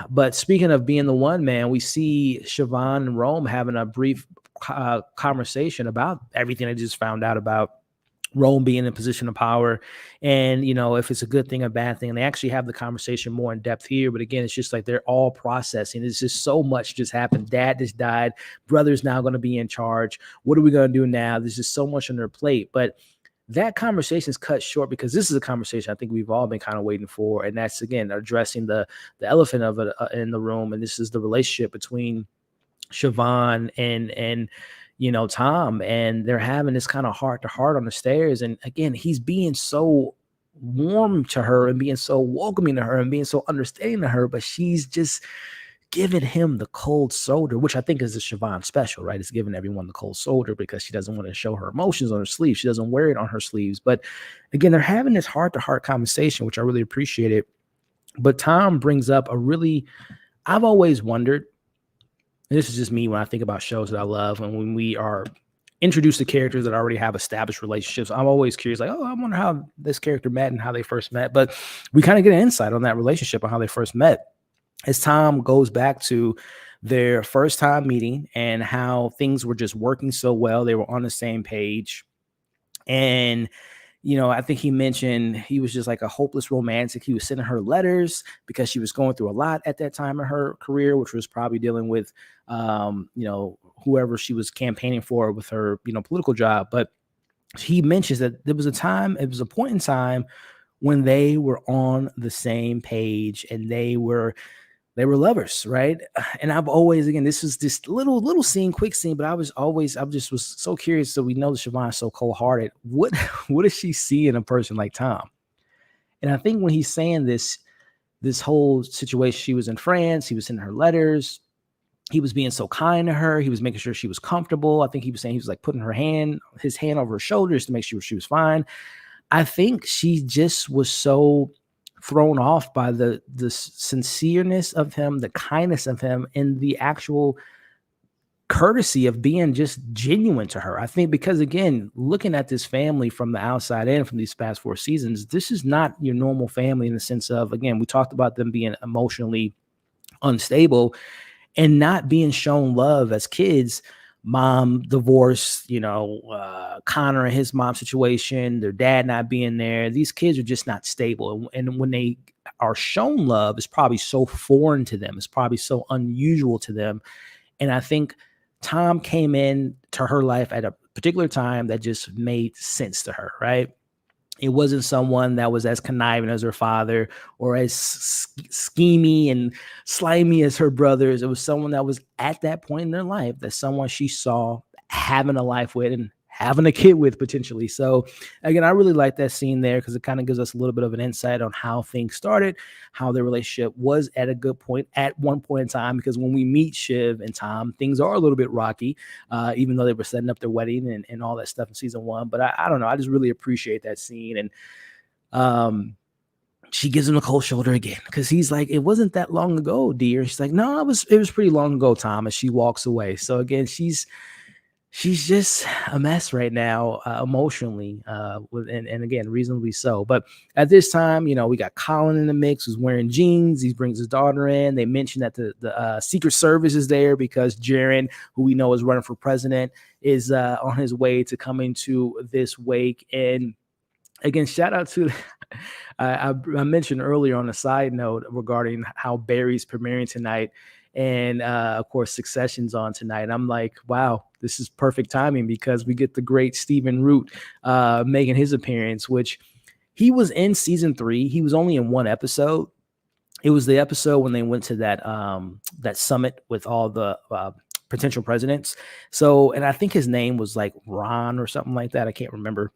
But speaking of being the one, man, we see Siobhan and Rome having a brief conversation about everything I just found out about Rome being in a position of power, and if it's a good thing or bad thing. And they actually have the conversation more in depth here, but again, it's just like they're all processing. It's just so much just happened. Dad just died, brother's now going to be in charge. What are we going to do now? There's just so much on their plate. But that conversation is cut short because this is a conversation I think we've all been kind of waiting for, and that's, again, addressing the elephant of it in the room. And this is the relationship between Siobhan and Tom, and they're having this kind of heart to heart on the stairs. And again, he's being so warm to her and being so welcoming to her and being so understanding to her, but she's just giving him the cold shoulder, which I think is a Siobhan special, right? It's giving everyone the cold shoulder because she doesn't want to show her emotions on her sleeves. She doesn't wear it on her sleeves. But again, they're having this heart to heart conversation, which I really appreciate it. But Tom brings up I've always wondered, and this is just me when I think about shows that I love, and when we are introduced to characters that already have established relationships, I'm always curious, like, I wonder how this character met and how they first met. But we kind of get an insight on that relationship and how they first met as Tom goes back to their first time meeting and how things were just working so well. They were on the same page. And I think he mentioned he was just like a hopeless romantic. He was sending her letters because she was going through a lot at that time in her career, which was probably dealing with, whoever she was campaigning for with her, political job. But he mentions that it was a point in time when they were on the same page and they were lovers, right? And I've always, again, this was this little scene, quick scene, but I just was so curious. So we know that Siobhan is so cold-hearted. What does she see in a person like Tom? And I think when he's saying this whole situation, she was in France, he was sending her letters, he was being so kind to her. He was making sure she was comfortable. I think he was saying he was like putting his hand over her shoulders to make sure she was fine. I think she just was so thrown off by the sincereness of him, the kindness of him, and the actual courtesy of being just genuine to her. I think because again, looking at this family from the outside in from these past 4 seasons, this is not your normal family in the sense of, again, we talked about them being emotionally unstable and not being shown love as kids. Mom divorce, Connor and his mom situation, their dad not being there. These kids are just not stable. And when they are shown love, it's probably so foreign to them. It's probably so unusual to them. And I think Tom came in to her life at a particular time that just made sense to her, right? It wasn't someone that was as conniving as her father or as schemy and slimy as her brothers. It was someone that was at that point in their life, that someone she saw having a life with and having a kid with potentially. So again, I really like that scene there because it kind of gives us a little bit of an insight on how things started, how their relationship was at a good point at one point in time. Because when we meet Shiv and Tom, things are a little bit rocky, even though they were setting up their wedding and all that stuff in season 1. But I don't know. I just really appreciate that scene. And she gives him the cold shoulder again because he's like, it wasn't that long ago, dear. She's like, no, it was pretty long ago, Tom. As she walks away. So again, she's just a mess right now, emotionally, and again, reasonably so. But at this time, we got Colin in the mix, who's wearing jeans. He brings his daughter in. They mention that the Secret Service is there because Jaron, who we know is running for president, is on his way to coming to this wake. And again, shout out to I mentioned earlier on a side note regarding how Barry's premiering tonight. And of course, Succession's on tonight. And I'm like, wow, this is perfect timing because we get the great Stephen Root making his appearance, which he was in season 3. He was only in one episode. It was the episode when they went to that summit with all the potential presidents. So, and I think his name was like Ron or something like that. I can't remember.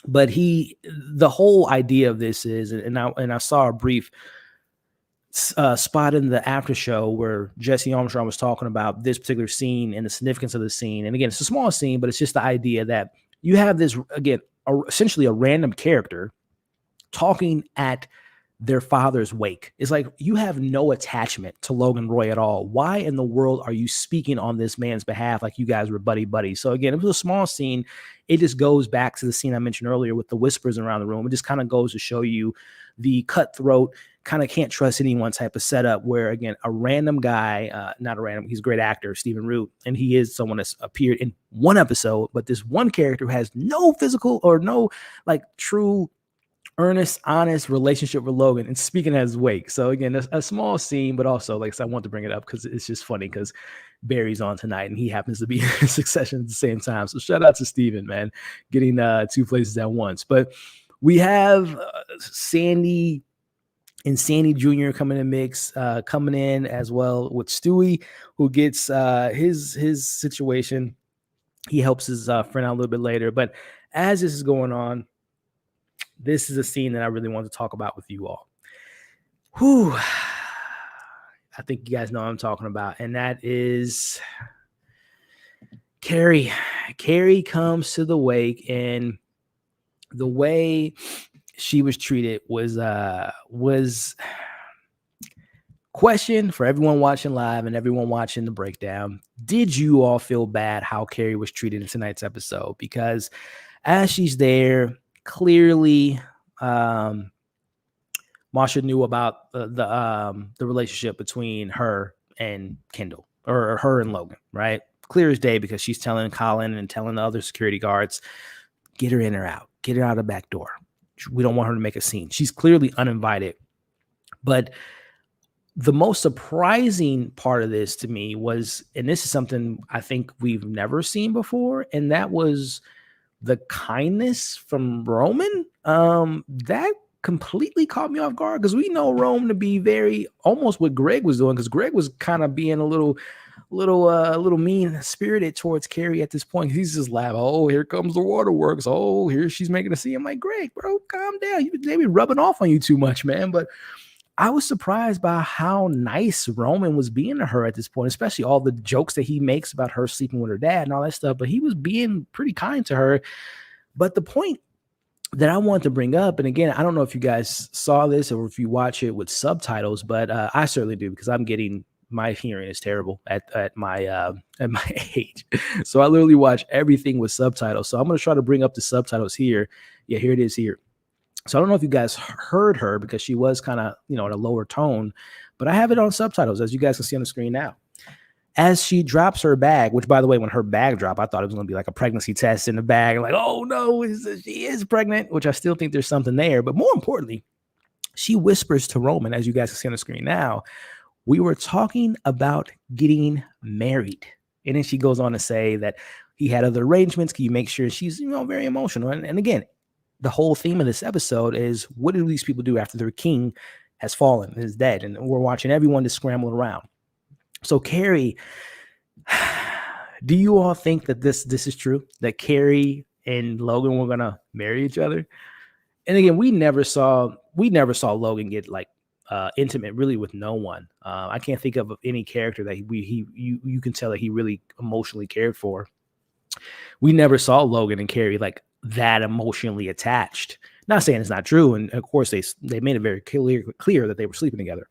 But the whole idea of this is, and I saw a brief spot in the after show where Jesse Armstrong was talking about this particular scene and the significance of the scene. And again, it's a small scene, but it's just the idea that you have this, again, essentially a random character talking at their father's wake. It's like you have no attachment to Logan Roy at all. Why in the world are you speaking on this man's behalf like you guys were buddy? So again, it was a small scene. It just goes back to the scene I mentioned earlier with the whispers around the room. It just kind of goes to show you the cutthroat, kind of can't trust anyone type of setup where, again, a random guy, he's a great actor, Stephen Root, and he is someone that's appeared in one episode, but this one character who has no physical or no like true earnest, honest relationship with Logan and speaking at his wake. So again, a small scene, but also like I want to bring it up because it's just funny because Barry's on tonight and he happens to be in Succession at the same time. So shout out to Steven, man, getting 2 places at once. But we have Sandy and Sandy Jr. coming in the mix, coming in as well with Stewie, who gets his situation. He helps his friend out a little bit later. But as this is going on, this is a scene that I really want to talk about with you all. Whew. I think you guys know what I'm talking about. And that is Carrie. Carrie comes to the wake, and the way she was treated was question for everyone watching live and everyone watching the breakdown. Did you all feel bad how Carrie was treated in tonight's episode? Because as she's there, clearly Masha knew about the relationship between her and Kendall, or her and Logan, right? Clear as day, because she's telling Colin and telling the other security guards, get her in or out, get her out of the back door. We don't want her to make a scene. She's clearly uninvited. But the most surprising part of this to me was, and this is something I think we've never seen before, and that was the kindness from Roman. That completely caught me off guard because we know Roman to be very almost what Greg was doing, because Greg was kind of being a little mean spirited towards Carrie at this point. He's just laughing. Oh, here comes the waterworks. Oh, here she's making a scene. I'm like, Greg, bro, calm down. They be rubbing off on you too much, man. But I was surprised by how nice Roman was being to her at this point, especially all the jokes that he makes about her sleeping with her dad and all that stuff. But he was being pretty kind to her. But the point that I want to bring up, and again, I don't know if you guys saw this or if you watch it with subtitles, but I certainly do because my hearing is terrible at my age. So I literally watch everything with subtitles. So I'm going to try to bring up the subtitles here. Yeah, here it is here. So I don't know if you guys heard her because she was kind of, at a lower tone, but I have it on subtitles, as you guys can see on the screen now. As she drops her bag, which, by the way, when her bag dropped, I thought it was going to be like a pregnancy test in the bag. Like, oh no, she is pregnant, which I still think there's something there. But more importantly, she whispers to Roman, as you guys can see on the screen now, we were talking about getting married. And then she goes on to say that he had other arrangements. Can you make sure she's, very emotional? And again, the whole theme of this episode is, what do these people do after their king has fallen, is dead? And we're watching everyone just scramble around. So Carrie, do you all think that this is true? That Carrie and Logan were gonna marry each other? And again, we never saw Logan get like intimate really with no one. I can't think of any character that you can tell that he really emotionally cared for. We never saw Logan and Carrie like that emotionally attached. Not saying it's not true, and of course they made it very clear that they were sleeping together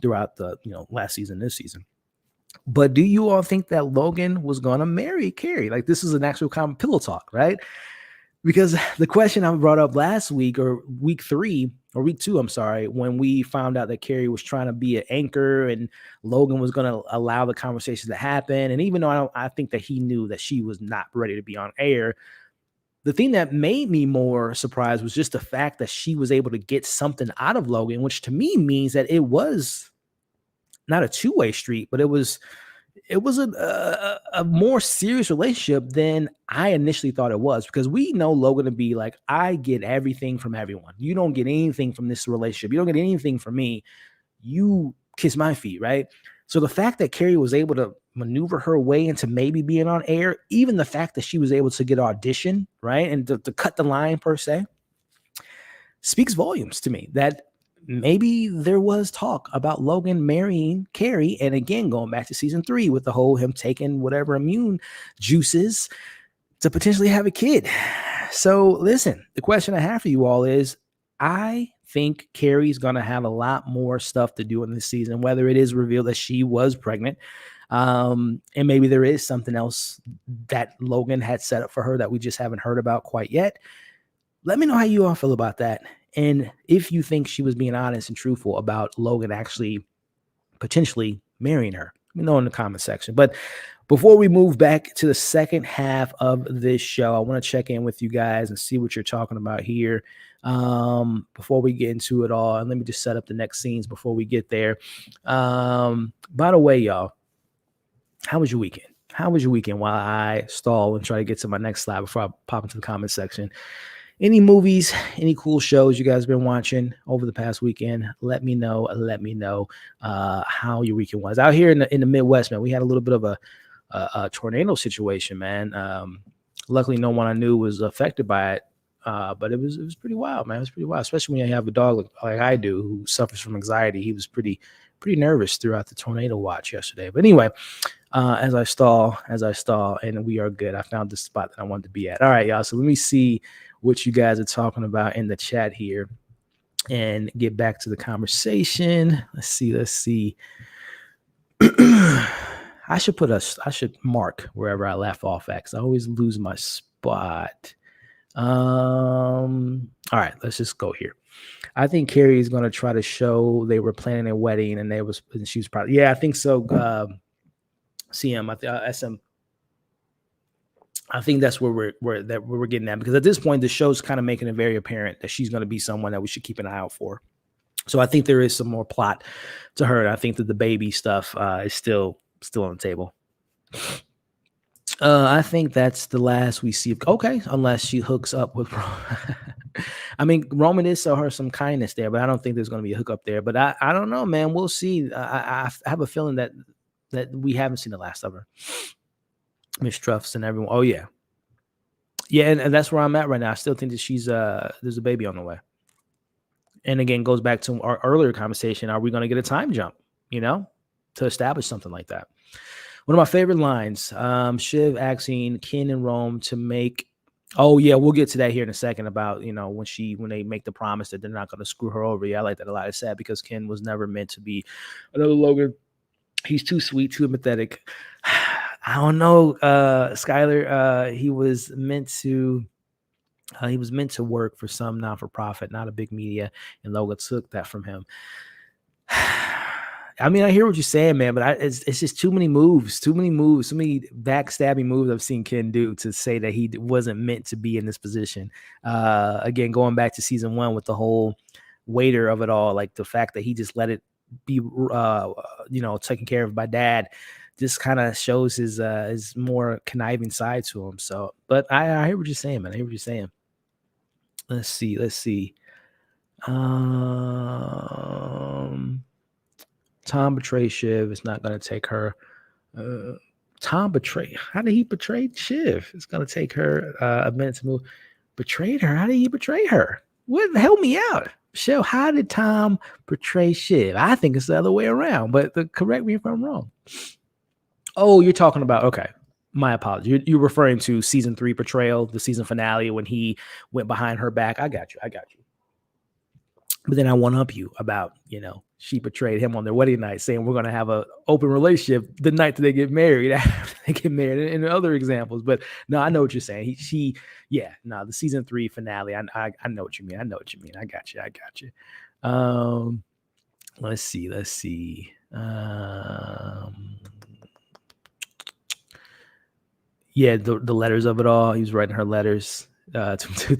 throughout the last season, this season. But do you all think that Logan was gonna marry Carrie? Like, this is an actual common pillow talk, right? Because the question I brought up last week, or week 2, I'm sorry, when we found out that Carrie was trying to be an anchor and Logan was going to allow the conversation to happen. And even though I think that he knew that she was not ready to be on air, the thing that made me more surprised was just the fact that she was able to get something out of Logan, which to me means that it was not a two-way street, but it was a more serious relationship than I initially thought it was, because we know Logan to be like, I get everything from everyone. You don't get anything from this relationship. You don't get anything from me. You kiss my feet, right? So the fact that Carrie was able to maneuver her way into maybe being on air, even the fact that she was able to get audition, right, and to cut the line per se, speaks volumes to me that maybe there was talk about Logan marrying Carrie. And again, going back to season 3 with the whole him taking whatever immune juices to potentially have a kid. So listen, the question I have for you all is, I think Carrie's going to have a lot more stuff to do in this season, whether it is revealed that she was pregnant. And maybe there is something else that Logan had set up for her that we just haven't heard about quite yet. Let me know how you all feel about that. And if you think she was being honest and truthful about Logan actually potentially marrying her, let me know in the comment section. But before we move back to the second half of this show, I want to check in with you guys and see what you're talking about here before we get into it all. And let me just set up the next scenes before we get there. By the way, y'all, how was your weekend? How was your weekend while I stall and try to get to my next slide before I pop into the comment section? Any movies, any cool shows you guys been watching over the past weekend? Let me know how your weekend was. Out here in the Midwest, man, we had a little bit of a tornado situation, man. Luckily, no one I knew was affected by it, but it was pretty wild, man. It was pretty wild, especially when you have a dog like I do who suffers from anxiety. He was pretty nervous throughout the tornado watch yesterday. But anyway, as I stall, and we are good. I found the spot that I wanted to be at. All right, y'all. So let me see what you guys are talking about in the chat here and get back to the conversation. Let's see. I should mark wherever I left off at, because I always lose my spot. All right, let's just go here. I think Carrie is going to try to show they were planning a wedding and she was probably, yeah, I think so. CM, SM. I think that's where we're getting at, because at this point the show's kind of making it very apparent that she's going to be someone that we should keep an eye out for. So I think there is some more plot to her. And I think that the baby stuff is still on the table. I think that's the last we see. Okay, unless she hooks up with I mean, Roman did show her some kindness there, but I don't think there's going to be a hookup there. But I don't know, man. We'll see. I have a feeling that we haven't seen the last of her. Mistrusts and everyone. Oh yeah, and that's where I'm at right now. I still think that she's there's a baby on the way. And again, goes back to our earlier conversation. Are we going to get a time jump, to establish something like that? One of my favorite lines, Shiv asking Ken and Rome to make. Oh yeah, we'll get to that here in a second about when they make the promise that they're not going to screw her over. Yeah, I like that a lot. It's sad because Ken was never meant to be another Logan. He's too sweet, too empathetic. I don't know, Skyler. He was meant to work for some non-for-profit, not a big media, and Logan took that from him. I mean, I hear what you're saying, man, but it's just too many moves, so many backstabbing moves I've seen Ken do to say that he wasn't meant to be in this position. Again, going back to season 1 with the whole waiter of it all, like the fact that he just let it be, taken care of by dad, just kind of shows his more conniving side to him. So, but I hear what you're saying, man. I hear what you're saying. Let's see. Tom betrays Shiv. It's not going to take her. Tom betrayed. How did he betray Shiv? It's going to take her a minute to move. Betrayed her? How did he betray her? What? Help me out. Michelle, how did Tom betray Shiv? I think it's the other way around, but correct me if I'm wrong. Oh, you're talking about, okay. My apologies. You're referring to season 3 betrayal, the season finale when he went behind her back. I got you. But then I one-up you about, she betrayed him on their wedding night, saying we're going to have an open relationship the night that they get married. After they get married, and other examples. But no, I know what you're saying. The season 3 finale. I know what you mean. I got you. Let's see. Yeah, the letters of it all. He was writing her letters to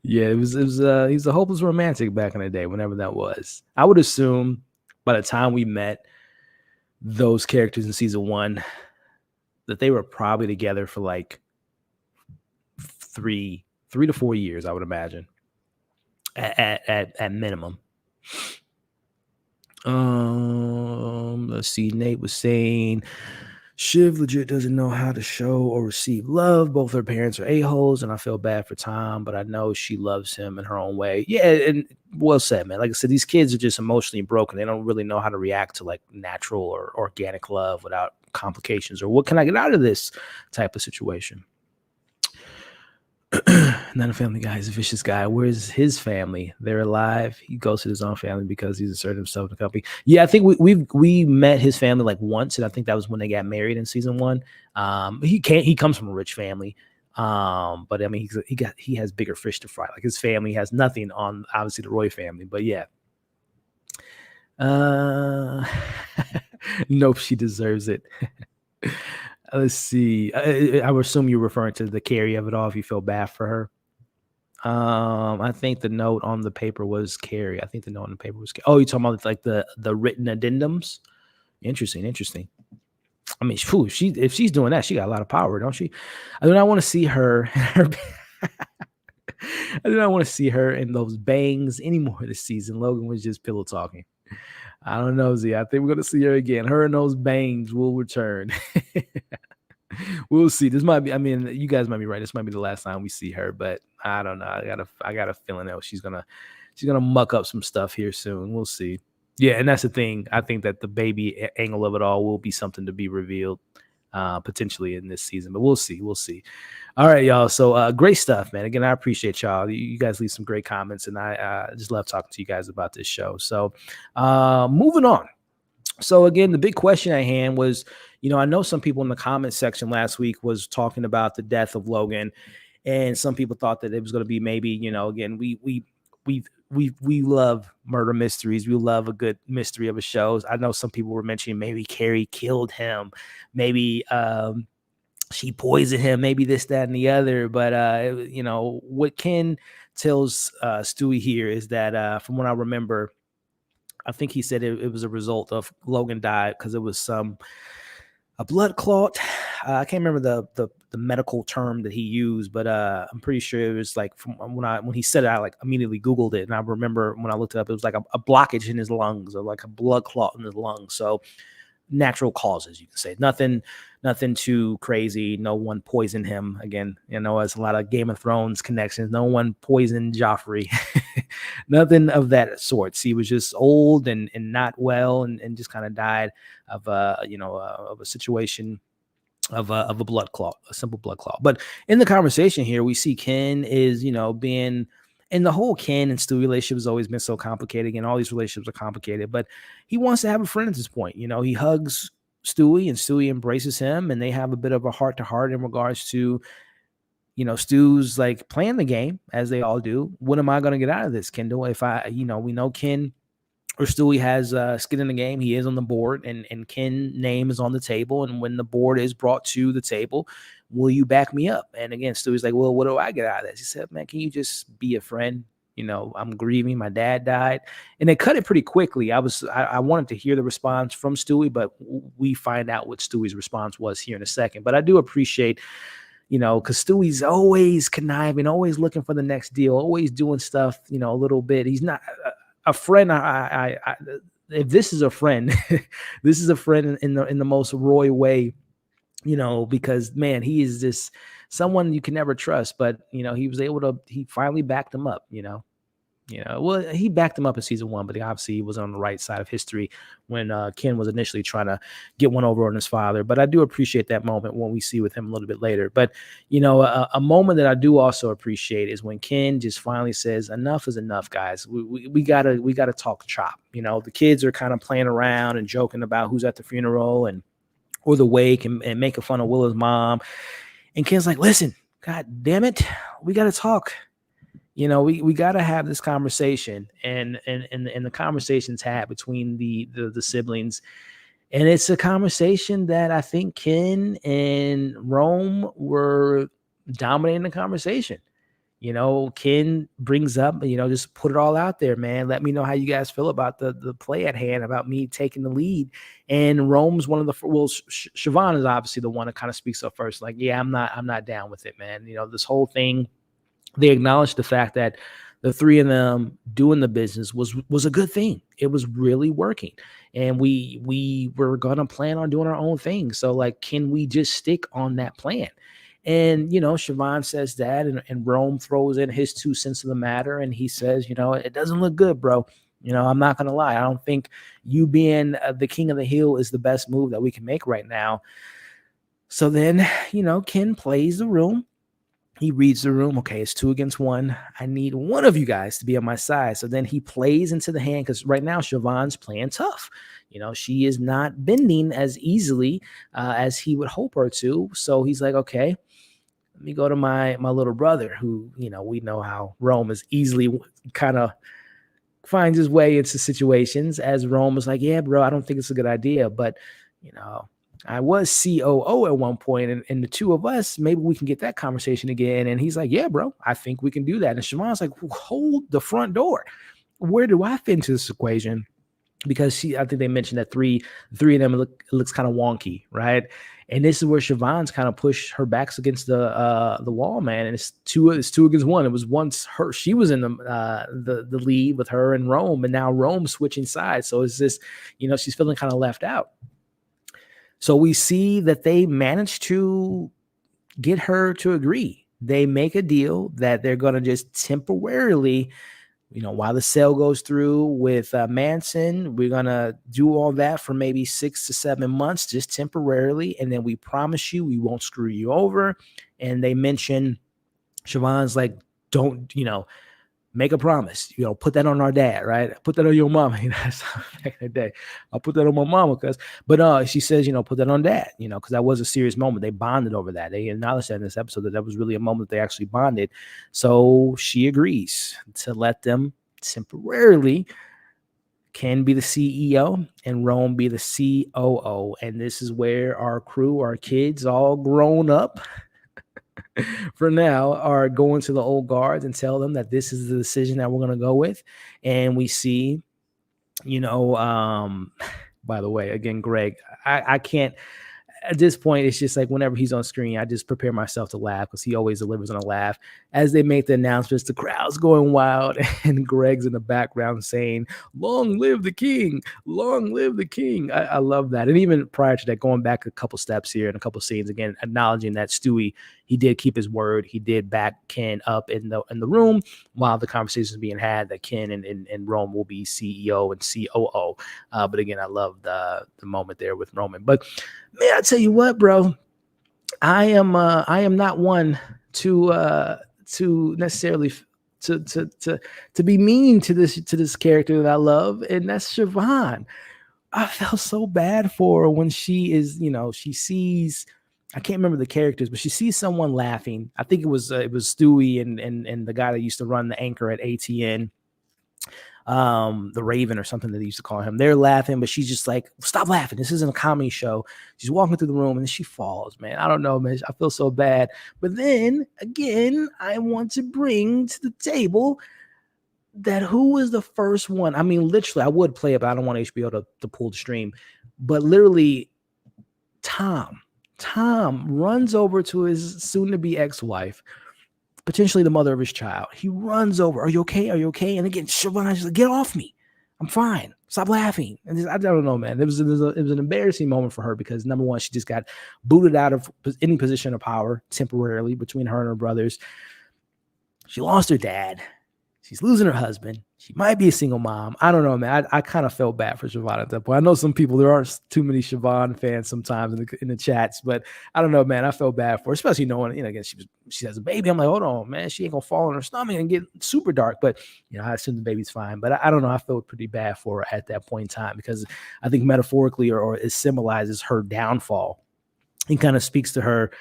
yeah, it was he's a hopeless romantic back in the day, whenever that was. I would assume by the time we met those characters in season 1 that they were probably together for like 3 to 4 years, I would imagine. At minimum. Let's see. Nate was saying Shiv legit doesn't know how to show or receive love. Both her parents are a-holes, and I feel bad for Tom, but I know she loves him in her own way. Yeah, and well said, man. Like I said, these kids are just emotionally broken. They don't really know how to react to like natural or organic love without complications, or what can I get out of this type of situation. Not a family guy. He's a vicious guy. Where's his family? They're alive. He goes to his own family because he's asserted himself in the company. Yeah, I think we met his family like once, and I think that was when they got married in season 1. He comes from a rich family, but I mean he has bigger fish to fry. Like his family has nothing on obviously the Roy family, but yeah. Nope, she deserves it. Let's see. I would assume you're referring to the Carrie of it all. If you feel bad for her, I think the note on the paper was Carrie. Oh, you're talking about like the written addendums. Interesting. I mean, if she's doing that, she got a lot of power, don't she? I do not want to see her. I do not want to see her in those bangs anymore this season. Logan was just pillow talking. I don't know, Z. I think we're gonna see her again. Her and those bangs will return. We'll see. This might be. I mean, you guys might be right. This might be the last time we see her, but I don't know. I got a feeling that she's gonna muck up some stuff here soon. We'll see. Yeah, and that's the thing. I think that the baby angle of it all will be something to be revealed potentially in this season, but we'll see. All right, y'all. So great stuff, man. Again, I appreciate y'all. You guys leave some great comments, and I just love talking to you guys about this show. So moving on. So again, the big question at hand was, I know some people in the comment section last week was talking about the death of Logan, and some people thought that it was going to be maybe, again, we love murder mysteries. We love a good mystery of a show. I know some people were mentioning maybe Carrie killed him, maybe she poisoned him, maybe this, that, and the other. But what Ken tells Stewie here is that from what I remember, I think he said it was a result of Logan died because it was a blood clot. I can't remember the medical term that he used, but I'm pretty sure it was like from when he said it, I like immediately Googled it, and I remember when I looked it up, it was like a blockage in his lungs or like a blood clot in his lungs. So natural causes, you can say. Nothing too crazy. No one poisoned him. Again, it's a lot of Game of Thrones connections. No one poisoned Joffrey. Nothing of that sorts. He was just old and not well, and just kind of died of of a situation of a blood clot, a simple blood clot. But in the conversation here, we see Ken is, being, and the whole Ken and Stewie relationship has always been so complicated, and all these relationships are complicated, but he wants to have a friend at this point. He hugs Stewie, and Stewie embraces him, and they have a bit of a heart to heart in regards to, Stu's like playing the game as they all do. What am I going to get out of this, Kendall? If we know Ken or Stewie has skin in the game. He is on the board, and Ken's name is on the table. And when the board is brought to the table, will you back me up? And again, Stewie's like, well, what do I get out of this? He said, man, can you just be a friend? I'm grieving. My dad died. And they cut it pretty quickly. I wanted to hear the response from Stewie, but we find out what Stewie's response was here in a second. But I do appreciate, because Stewie's always conniving, always looking for the next deal, always doing stuff, a little bit. He's not a friend. If this is a friend, this is a friend in the most Roy way, because man, he is just someone you can never trust. But he finally backed him up. Well, he backed him up in season 1, but obviously he was on the right side of history when Ken was initially trying to get one over on his father. But I do appreciate that moment when we see with him a little bit later. But, a moment that I do also appreciate is when Ken just finally says, enough is enough, guys. We gotta talk chop. The kids are kind of playing around and joking about who's at the funeral or the wake and making fun of Willa's mom. And Ken's like, listen, God damn it, we got to talk. We got to have this conversation, and the conversations had between the siblings. And it's a conversation that I think Ken and Rome were dominating the conversation. Ken brings up, just put it all out there, man. Let me know how you guys feel about the play at hand, about me taking the lead. And Rome's one of the, Siobhan is obviously the one that kind of speaks up first. Like, yeah, I'm not down with it, man. This whole thing, they acknowledged the fact that the three of them doing the business was a good thing. It was really working. And we were going to plan on doing our own thing. So like, can we just stick on that plan? And, Siobhan says that, and Rome throws in his 2 cents of the matter. And he says, it doesn't look good, bro. I'm not going to lie. I don't think you being the king of the hill is the best move that we can make right now. So then, Ken plays the room. He reads the room. Okay, it's 2 against 1. I need one of you guys to be on my side. So then he plays into the hand, because right now Siobhan's playing tough. She is not bending as easily as he would hope her to. So he's like, okay, let me go to my little brother, who, we know how Rome is easily kind of finds his way into situations. As Rome was like, yeah, bro, I don't think it's a good idea. But, I was COO at one point, and the 2 of us, maybe we can get that conversation again. And he's like, yeah, bro, I think we can do that. And Siobhan's like, hold the front door. Where do I fit into this equation? Because I think they mentioned that three of them looks kind of wonky, right? And this is where Siobhan's kind of pushed her backs against the wall, man. And it's 2 against 1. It was once her, she was in the lead with her and Rome, and now Rome's switching sides. So it's this, she's feeling kind of left out. So we see that they managed to get her to agree. They make a deal that they're going to just temporarily, while the sale goes through with Manson, we're going to do all that for maybe 6 to 7 months, just temporarily. And then we promise you we won't screw you over. And they mention, Siobhan's like, don't, make a promise, put that on our dad, right? Put that on your mama. That's back in the day. I'll put that on my mama, but she says, put that on dad, because that was a serious moment. They bonded over that. They acknowledged that in this episode, that was really a moment they actually bonded. So she agrees to let them temporarily, Ken be the CEO and Rome be the COO. And this is where our crew, our kids, all grown up, for now, are going to the old guards and tell them that this is the decision that we're going to go with. And we see, by the way, again, Greg, I can't, at this point, it's just like whenever he's on screen, I just prepare myself to laugh because he always delivers on a laugh. As they make the announcements, the crowd's going wild, and Greg's in the background saying, "Long live the king! Long live the king!" I love that. And even prior to that, going back a couple steps here and a couple scenes again, acknowledging that Stewie, he did keep his word. He did back Ken up in the room while the conversation is being had that Ken and Rome will be CEO and COO. But again, I love the moment there with Roman. But man, I tell you what, bro, I am not one to necessarily to be mean to this character that I love, and that's Siobhan. I felt so bad for her when she is, she sees. I can't remember the characters, but she sees someone laughing. I think it was Stewie and the guy that used to run the anchor at ATN, the Raven or something that they used to call him. They're laughing, but she's just like, "Stop laughing. This isn't a comedy show." She's walking through the room and then she falls, man. I don't know, man. I feel so bad. But then again, I want to bring to the table that who was the first one. I mean, literally, I would play it, but I don't want HBO to pull the stream. But literally, Tom runs over to his soon-to-be ex-wife, potentially the mother of his child. He runs over. "Are you okay? Are you okay?" And again, Siobhan's like, "Get off me. I'm fine. Stop laughing." And I don't know, man. It was an embarrassing moment for her because, number one, she just got booted out of any position of power temporarily between her and her brothers. She lost her dad. She's losing her husband. She might be a single mom. I don't know, man. I kind of felt bad for Siobhan at that point. I know some people, there aren't too many Siobhan fans sometimes in the chats, but I don't know, man. I felt bad for her, especially knowing, again, she has a baby. I'm like, hold on, man. She ain't going to fall on her stomach and get super dark. But, I assume the baby's fine. But I don't know. I felt pretty bad for her at that point in time because I think metaphorically or it symbolizes her downfall and kind of speaks to her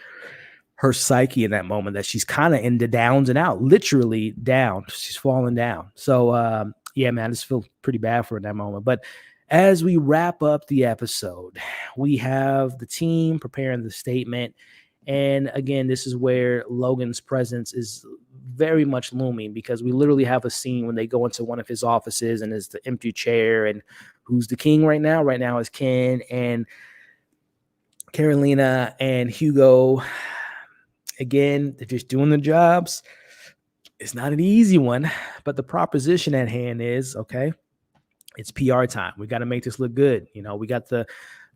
psyche in that moment, that she's kind of in the downs and out, literally down. She's falling down. So, yeah, man, I just feel pretty bad for her in that moment. But as we wrap up the episode, we have the team preparing the statement. And again, this is where Logan's presence is very much looming because we literally have a scene when they go into one of his offices and there's the empty chair. And who's the king right now? Right now is Ken and Carolina and Hugo. Again, they're just doing the jobs. It's not an easy one, but the proposition at hand is, okay, it's PR time. We got to make this look good. We got the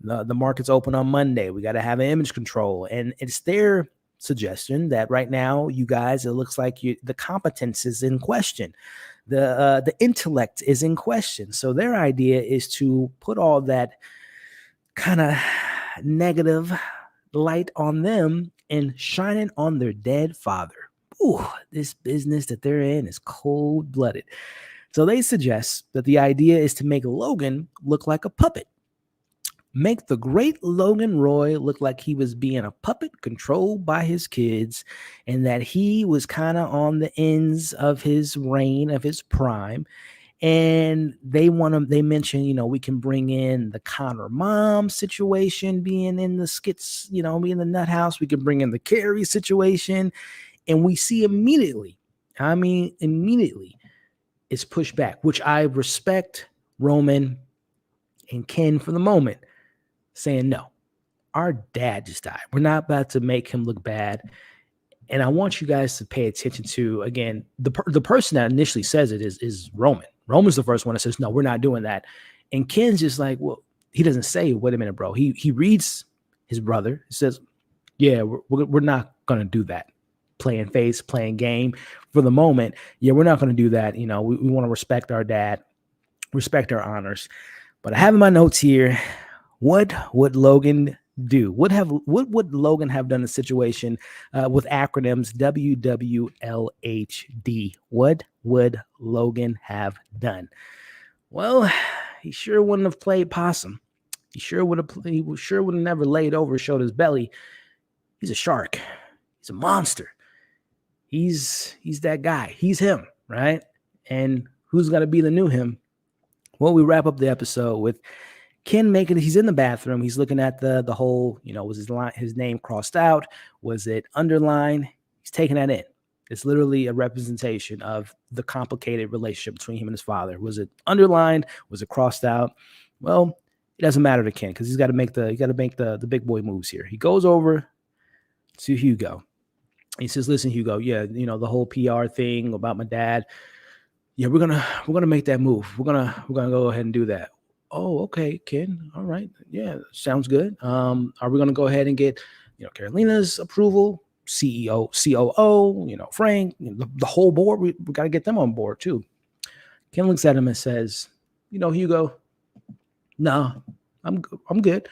markets open on Monday. We got to have an image control. And it's their suggestion that right now, you guys, it looks like the competence is in question. The intellect is in question. So their idea is to put all that kind of negative light on them and shining on their dead father. Ooh, this business that they're in is cold-blooded. So they suggest that the idea is to make Logan look like a puppet. Make the great Logan Roy look like he was being a puppet controlled by his kids and that he was kind of on the ends of his reign, of his prime. And they mention, we can bring in the Connor mom situation being in the skits, being in the nut house. We can bring in the Carrie situation. And we see immediately, it's pushed back, which I respect Roman and Ken for the moment, saying, no, our dad just died. We're not about to make him look bad. And I want you guys to pay attention to, again, the person that initially says it is Roman. Roman's the first one that says, no, we're not doing that. And Ken's just like, well, he doesn't say, wait a minute, bro. He reads his brother. He says, yeah, we're not going to do that. Playing face, playing game for the moment. Yeah, we're not going to do that. We want to respect our dad, respect our honors. But I have in my notes here, what would Logan do? What would Logan have done in a situation with acronyms WWLHD? What would Logan have done? Well, he sure wouldn't have played possum. He sure would have never laid over, showed his belly. He's a shark. He's a monster. He's that guy. He's him, right? And who's going to be the new him? Well, we wrap up the episode with Ken he's in the bathroom. He's looking at the whole, was his name crossed out? Was it underlined? He's taking that in. It's literally a representation of the complicated relationship between him and his father. Was it underlined? Was it crossed out? Well, It doesn't matter to Ken because he's got to make the big boy moves here. He goes over to Hugo. He says, "Listen, Hugo, yeah, the whole PR thing about my dad. Yeah, we're gonna make that move. We're gonna go ahead and do that." "Oh, okay, Ken. All right. Yeah, sounds good. Are we gonna go ahead and get Carolina's approval, CEO, COO, Frank, the whole board? We got to get them on board too." Ken looks at him and says, "Hugo, no, I'm good.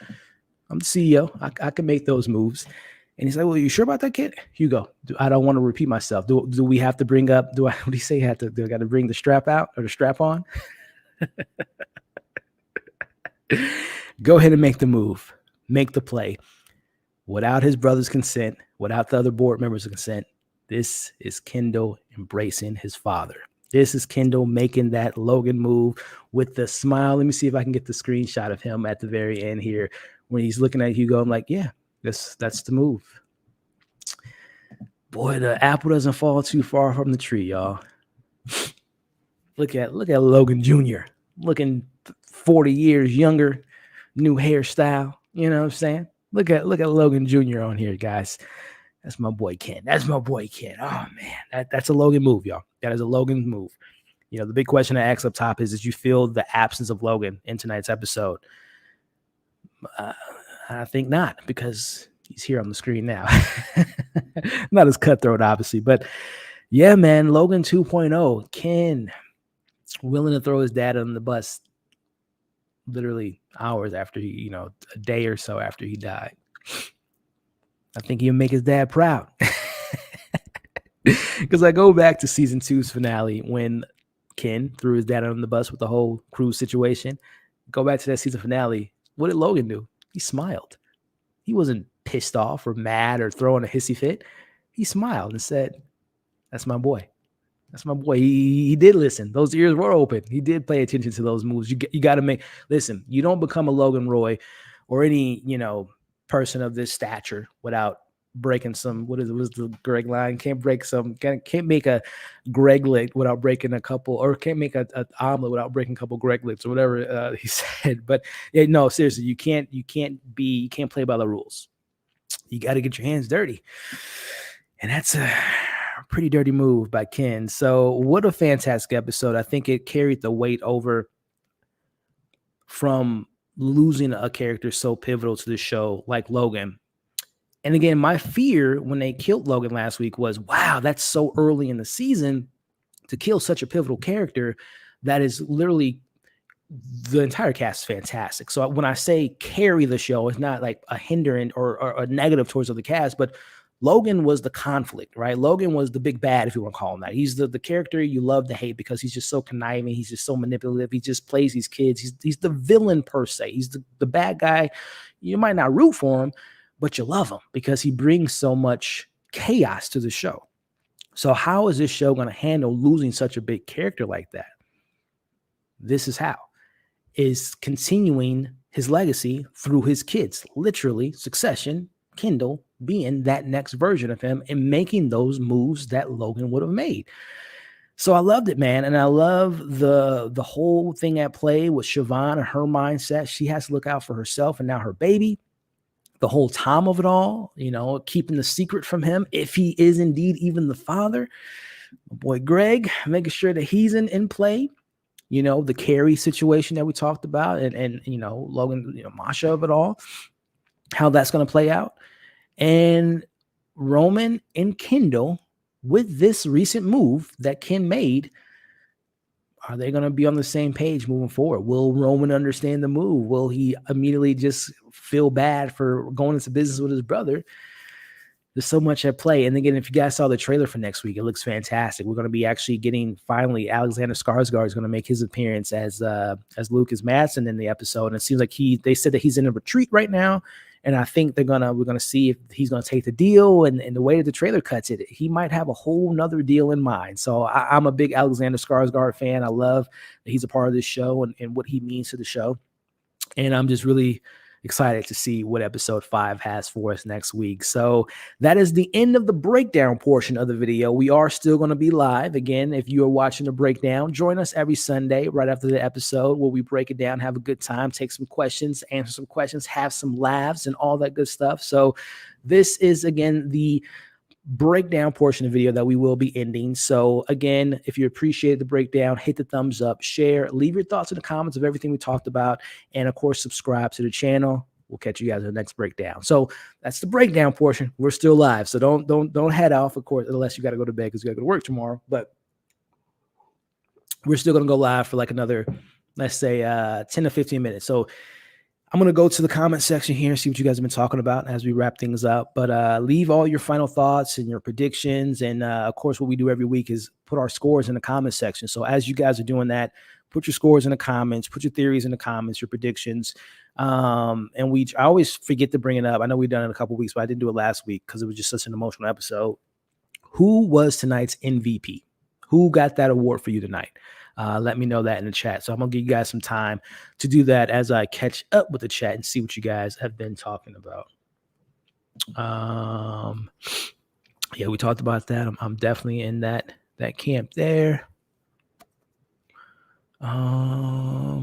I'm the CEO. I can make those moves." And he's like, "Well, you sure about that, kid?" "Hugo, I don't want to repeat myself. Do we have to bring up? What do you say? Do I got to bring the strap out or the strap on?" Go ahead and make the move, make the play, without his brother's consent, without the other board members' consent. This is Kendall embracing his father. This is Kendall making that Logan move with the smile. Let me see if I can get the screenshot of him at the very end here when he's looking at Hugo. I'm like, yeah, that's the move. Boy, the apple doesn't fall too far from the tree, y'all. Look at Logan Jr. looking 40 years younger, new hairstyle. You know what I'm saying? Look at Logan Jr. on here, guys. That's my boy Ken. Oh man, that's a Logan move, y'all. That is a Logan move. The big question I asked up top is, did you feel the absence of Logan in tonight's episode? I think not, because he's here on the screen now. Not as cutthroat, obviously, but yeah, man, Logan 2.0. Ken willing to throw his dad on the bus literally hours after he, a day or so after he died. I think he'll make his dad proud. Because I go back to season 2's finale when Ken threw his dad on the bus with the whole cruise situation. Go back to that season finale. What did Logan do? He smiled. He wasn't pissed off or mad or throwing a hissy fit. He smiled and said, "That's my boy. That's my boy." He did listen. Those ears were open. He did pay attention to those moves. You got to listen, you don't become a Logan Roy or any, person of this stature without breaking some, what was the Greg line? Can't make a Greg leg without breaking a couple, or can't make an omelet without breaking a couple Greg legs or whatever he said. But no, seriously, you can't play by the rules. You got to get your hands dirty. And that's a pretty dirty move by Ken. So what a fantastic episode. I think it carried the weight over from losing a character so pivotal to the show like Logan. And again, my fear when they killed Logan last week was, wow, that's so early in the season to kill such a pivotal character that is literally, the entire cast is fantastic. So when I say carry the show, it's not like a hindrance or a negative towards the cast, but Logan was the conflict, right? Logan was the big bad, if you want to call him that. He's the character you love to hate because he's just so conniving. He's just so manipulative. He just plays these kids. He's the villain per se. He's the bad guy. You might not root for him, but you love him because he brings so much chaos to the show. So how is this show going to handle losing such a big character like that? This is how. Is continuing his legacy through his kids. Literally, Succession, Kendall being that next version of him and making those moves that Logan would have made. So I loved it, man. And I love the whole thing at play with Siobhan and her mindset. She has to look out for herself and now her baby. The whole time of it all, keeping the secret from him, if he is indeed even the father. My boy Greg, making sure that he's in play. The Carrie situation that we talked about and Logan, Masha of it all, how that's going to play out. And Roman and Kendall, with this recent move that Ken made, are they going to be on the same page moving forward? Will Roman understand the move? Will he immediately just feel bad for going into business with his brother? There's so much at play. And again, if you guys saw the trailer for next week, it looks fantastic. We're going to be actually getting, finally, Alexander Skarsgård is going to make his appearance as Lucas Madsen in the episode. And it seems like they said that he's in a retreat right now. And I think we're gonna see if he's gonna take the deal. And the way that the trailer cuts it, he might have a whole nother deal in mind. So I'm a big Alexander Skarsgård fan. I love that he's a part of this show and what he means to the show. And I'm just really excited to see what episode 5 has for us next week. So that is the end of the breakdown portion of the video. We are still going to be live. Again, if you are watching the breakdown, join us every Sunday right after the episode where we break it down, have a good time, take some questions, answer some questions, have some laughs and all that good stuff. So this is, again, the breakdown portion of the video that we will be ending. So again, if you appreciate the breakdown, hit the thumbs up, share, leave your thoughts in the comments of everything we talked about, and of course, subscribe to the channel. We'll catch you guys in the next breakdown. So that's the breakdown portion. We're still live, so don't head off, of course, unless you got to go to bed because you got to go to work tomorrow. But we're still going to go live for like another, let's say, 10 to 15 minutes. So I'm going to go to the comment section here and see what you guys have been talking about as we wrap things up. But leave all your final thoughts and your predictions. And, of course, what we do every week is put our scores in the comment section. So as you guys are doing that, put your scores in the comments, put your theories in the comments, your predictions. And I always forget to bring it up. I know we've done it in a couple of weeks, but I didn't do it last week because it was just such an emotional episode. Who was tonight's MVP? Who got that award for you tonight? Let me know that in the chat. So I'm going to give you guys some time to do that as I catch up with the chat and see what you guys have been talking about. Yeah, we talked about that. I'm definitely in that camp there. Why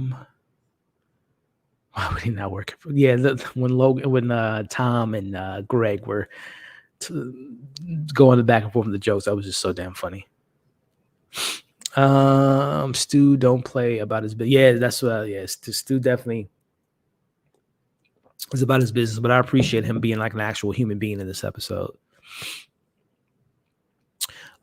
would he not work? Yeah, when Tom and Greg were going back and forth with the jokes, that was just so damn funny. Stu don't play about his business. Yeah, that's what. Yeah, Stu definitely is about his business, but I appreciate him being like an actual human being in this episode.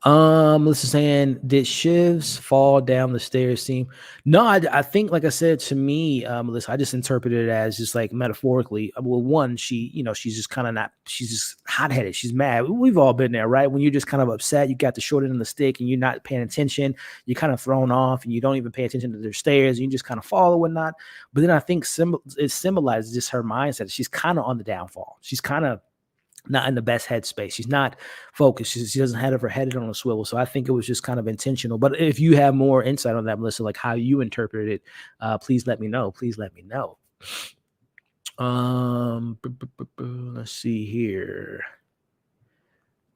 Melissa saying, did Shiv's fall down the stairs seem? No, I think, like I said, to me, Melissa, I just interpreted it as just like metaphorically. Well, one, she's just kind of not, she's just hot-headed. She's mad. We've all been there, right? When you're just kind of upset, you got the short end of the stick and you're not paying attention, you're kind of thrown off and you don't even pay attention to their stairs. And you just kind of fall or whatnot. But then I think it symbolizes just her mindset. She's kind of on the downfall. She's kind of not in the best headspace. She's not focused. She doesn't have her head on a swivel. So I think it was just kind of intentional. But if you have more insight on that, Melissa, like how you interpreted it, please let me know. Please let me know. Let's see here.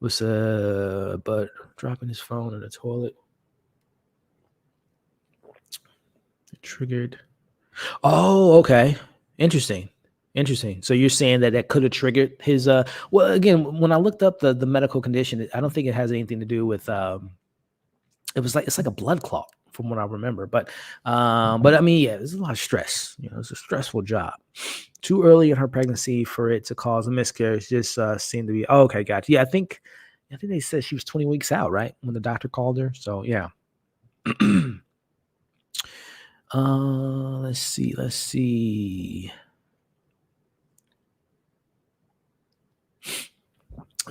Was but dropping his phone in the toilet. It triggered. Oh, okay. Interesting. So you're saying that could have triggered his well, again, when I looked up the medical condition, I don't think it has anything to do with it's like a blood clot from what I remember. But I mean, yeah, there's a lot of stress. It's a stressful job. Too early in her pregnancy for it to cause a miscarriage just seemed to be okay, gotcha. Yeah, I think they said she was 20 weeks out, right? When the doctor called her. So yeah. Let's see. Let's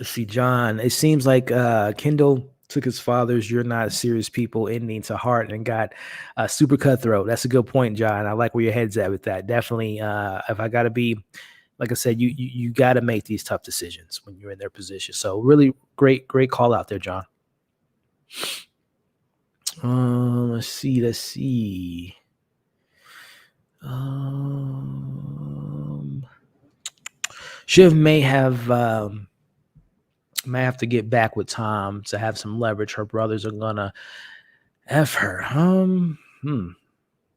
see, John. It seems like Kendall took his father's "You're Not Serious People" ending to heart and got super cutthroat. That's a good point, John. I like where your head's at with that. Definitely, if I got to be, like I said, you got to make these tough decisions when you're in their position. So really great call out there, John. Let's see. Shiv may have to get back with Tom to have some leverage. Her brothers are gonna F her.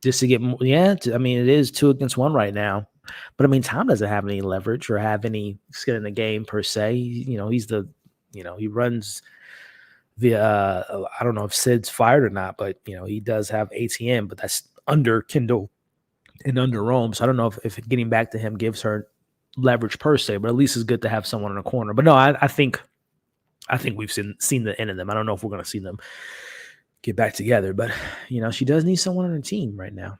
Just to get more. Yeah, I mean, it is 2 against 1 right now. But I mean, Tom doesn't have any leverage or have any skin in the game per se. He's the, he runs the. I don't know if Sid's fired or not, but he does have ATM, but that's under Kendall and under Rome. So I don't know if getting back to him gives her leverage per se, but at least it's good to have someone in a corner. But no, I think we've seen the end of them. I don't know if we're going to see them get back together, but she does need someone on her team right now.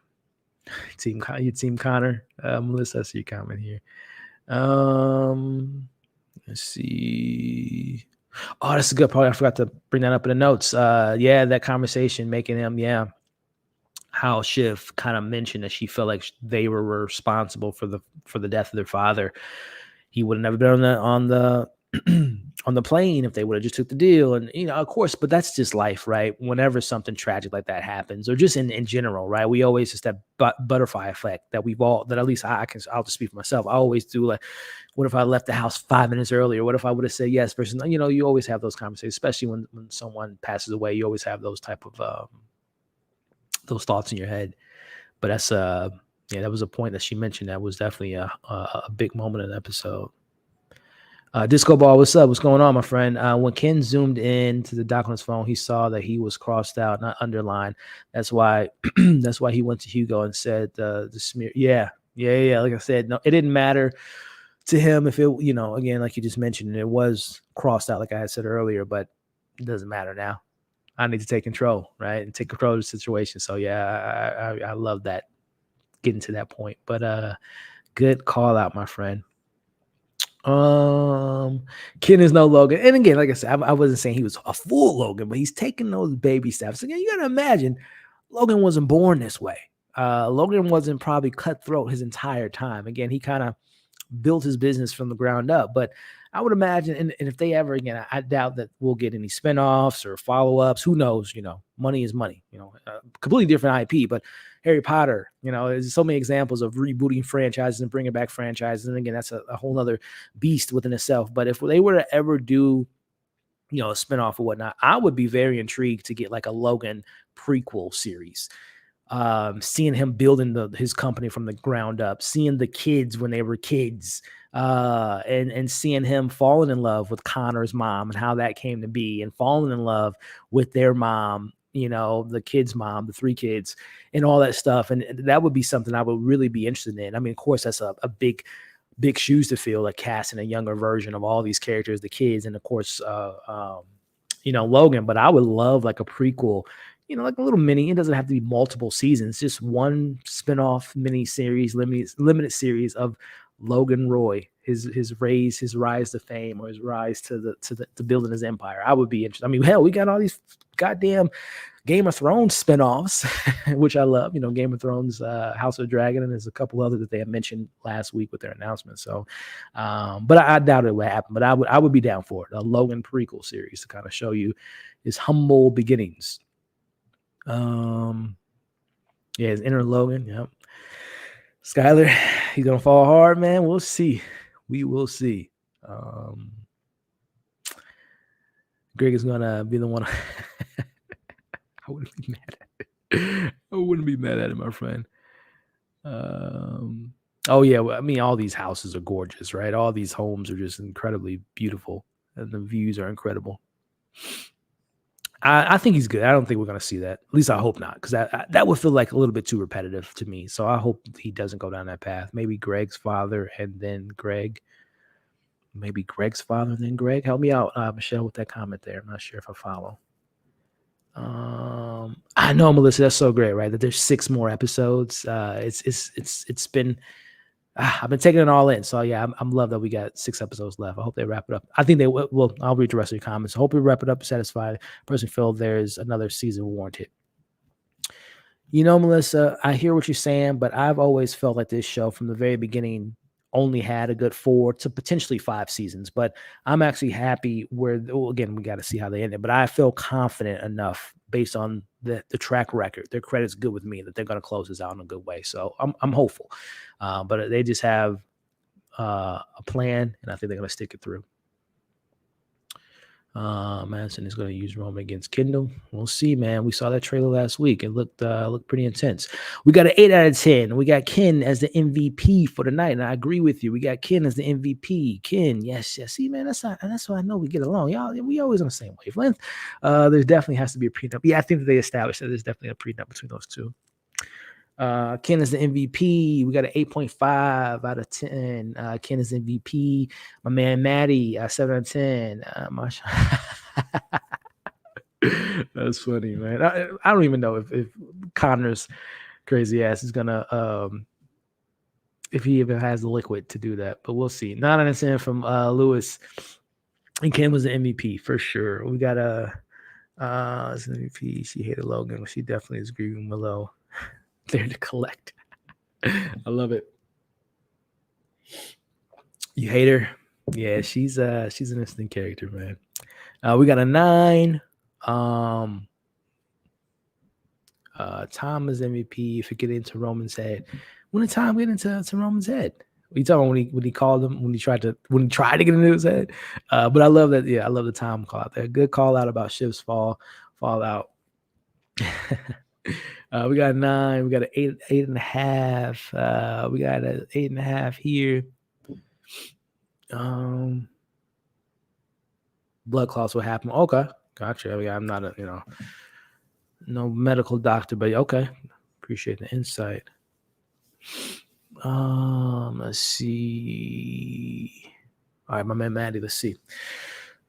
Team Connor. Melissa, I see your comment here. Let's see. Oh, that's a good point. I forgot to bring that up in the notes. Yeah, that conversation making him, how Shiv kind of mentioned that she felt like they were responsible for the death of their father. He would have never been on the on the plane if they would have just took the deal. And, of course, but that's just life, right? Whenever something tragic like that happens, or just in general, right? We always just that butterfly effect that that at least I'll just speak for myself. I always do, like, what if I left the house 5 minutes earlier? What if I would have said yes versus, you always have those conversations, especially when someone passes away. You always have those type of those thoughts in your head. But that's yeah, that was a point that she mentioned. That was definitely a big moment in the episode. Disco Ball, what's up? What's going on, my friend? When Ken zoomed in to the doc on his phone, he saw that he was crossed out, not underlined. That's why that's why he went to Hugo and said the smear. Yeah. Like I said, no, it didn't matter to him if it, again, like you just mentioned, it was crossed out, like I had said earlier, but it doesn't matter now. I need to take control, right? And take control of the situation. So yeah, I love that, getting to that point. But good call out, my friend. Ken is no Logan. And again, like I said, I wasn't saying he was a full Logan, but he's taking those baby steps. Again, you gotta imagine Logan wasn't born this way. Logan wasn't probably cutthroat his entire time. Again, he kind of built his business from the ground up. But I would imagine, and if they ever, again, I doubt that we'll get any spinoffs or follow-ups. Who knows? Money is money. Completely different IP. But Harry Potter, there's so many examples of rebooting franchises and bringing back franchises. And again, that's a whole other beast within itself. But if they were to ever do, a spinoff or whatnot, I would be very intrigued to get like a Logan prequel series. Seeing him building his company from the ground up, seeing the kids when they were kids, and seeing him falling in love with Connor's mom and how that came to be, and falling in love with their mom, the kids' mom, the 3 kids, and all that stuff. And that would be something I would really be interested in. I mean, of course, that's a big shoes to fill, like casting a younger version of all these characters, the kids, and of course, Logan. But I would love like a prequel, like a little mini. It doesn't have to be multiple seasons, just one spinoff mini series, limited series of Logan Roy, his rise to fame, or his rise to building his empire. I would be interested. I mean, hell, we got all these goddamn Game of Thrones spinoffs, which I love. Game of Thrones, House of Dragon, and there's a couple other that they had mentioned last week with their announcement. So, but I doubt it would happen. But I would be down for it. A Logan prequel series to kind of show you his humble beginnings. Yeah, his inner Logan. Yep. Skyler, he's gonna fall hard, man. We'll see. We will see. Greg is gonna be the one. I wouldn't be mad at it. I wouldn't be mad at it, my friend. Oh yeah, well, I mean, all these houses are gorgeous, right? All these homes are just incredibly beautiful, and the views are incredible. I think he's good. I don't think we're going to see that. At least I hope not, because that would feel like a little bit too repetitive to me. So I hope he doesn't go down that path. Maybe Greg's father and then Greg. Maybe Greg's father and then Greg. Help me out, Michelle, with that comment there. I'm not sure if I follow. I know, Melissa. That's so great, right? That there's 6 more episodes. It's been. I've been taking it all in. So yeah, I'm love that we got 6 episodes left. I hope they wrap it up. I think they will. Well, I'll read the rest of your comments. I hope we wrap it up satisfied. Personally feel there's another season warranted. Melissa, I hear what you're saying, but I've always felt like this show from the very beginning only had a good 4 to potentially 5 seasons. But I'm actually happy again, we got to see how they end it. But I feel confident enough based on the track record. Their credit's good with me that they're going to close this out in a good way. So I'm hopeful. But they just have a plan, and I think they're going to stick it through. Madison is going to use Roman against Kendall. We'll see, man. We saw that trailer last week. It looked pretty intense. We got an 8 out of 10. We got Ken as the MVP for the night, and I agree with you. We got Ken as the MVP. Ken, yes. See, man, that's why I know we get along. Y'all, we always on the same wavelength. There definitely has to be a prenup. Yeah, I think that they established that there's definitely a prenup between those two. Ken is the MVP. We got an 8.5 out of 10. Ken is MVP. My man Maddie, 7 out of 10. That's funny, man. I don't even know if Connor's crazy ass is gonna if he even has the liquid to do that, but we'll see. 9 out of 10 from Lewis. And Ken was the MVP for sure. We got MVP. She hated Logan, but she definitely is agreeing with Milo. There to collect. I love it. You hate her. Yeah, she's an interesting character, man. We got a 9. Tom is MVP for getting into Roman's head. When did Tom get into Roman's head? What you talking about when he called him when he tried to get into his head? But I love that. Yeah, I love the Tom call out there. Good call out about Shiv's fallout. We got a 9. We got an 8.5. We got an 8.5 here. Blood clots will happen. Okay, gotcha. Yeah, I'm not a no medical doctor, but okay. Appreciate the insight. Let's see. All right, my man Maddie, let's see.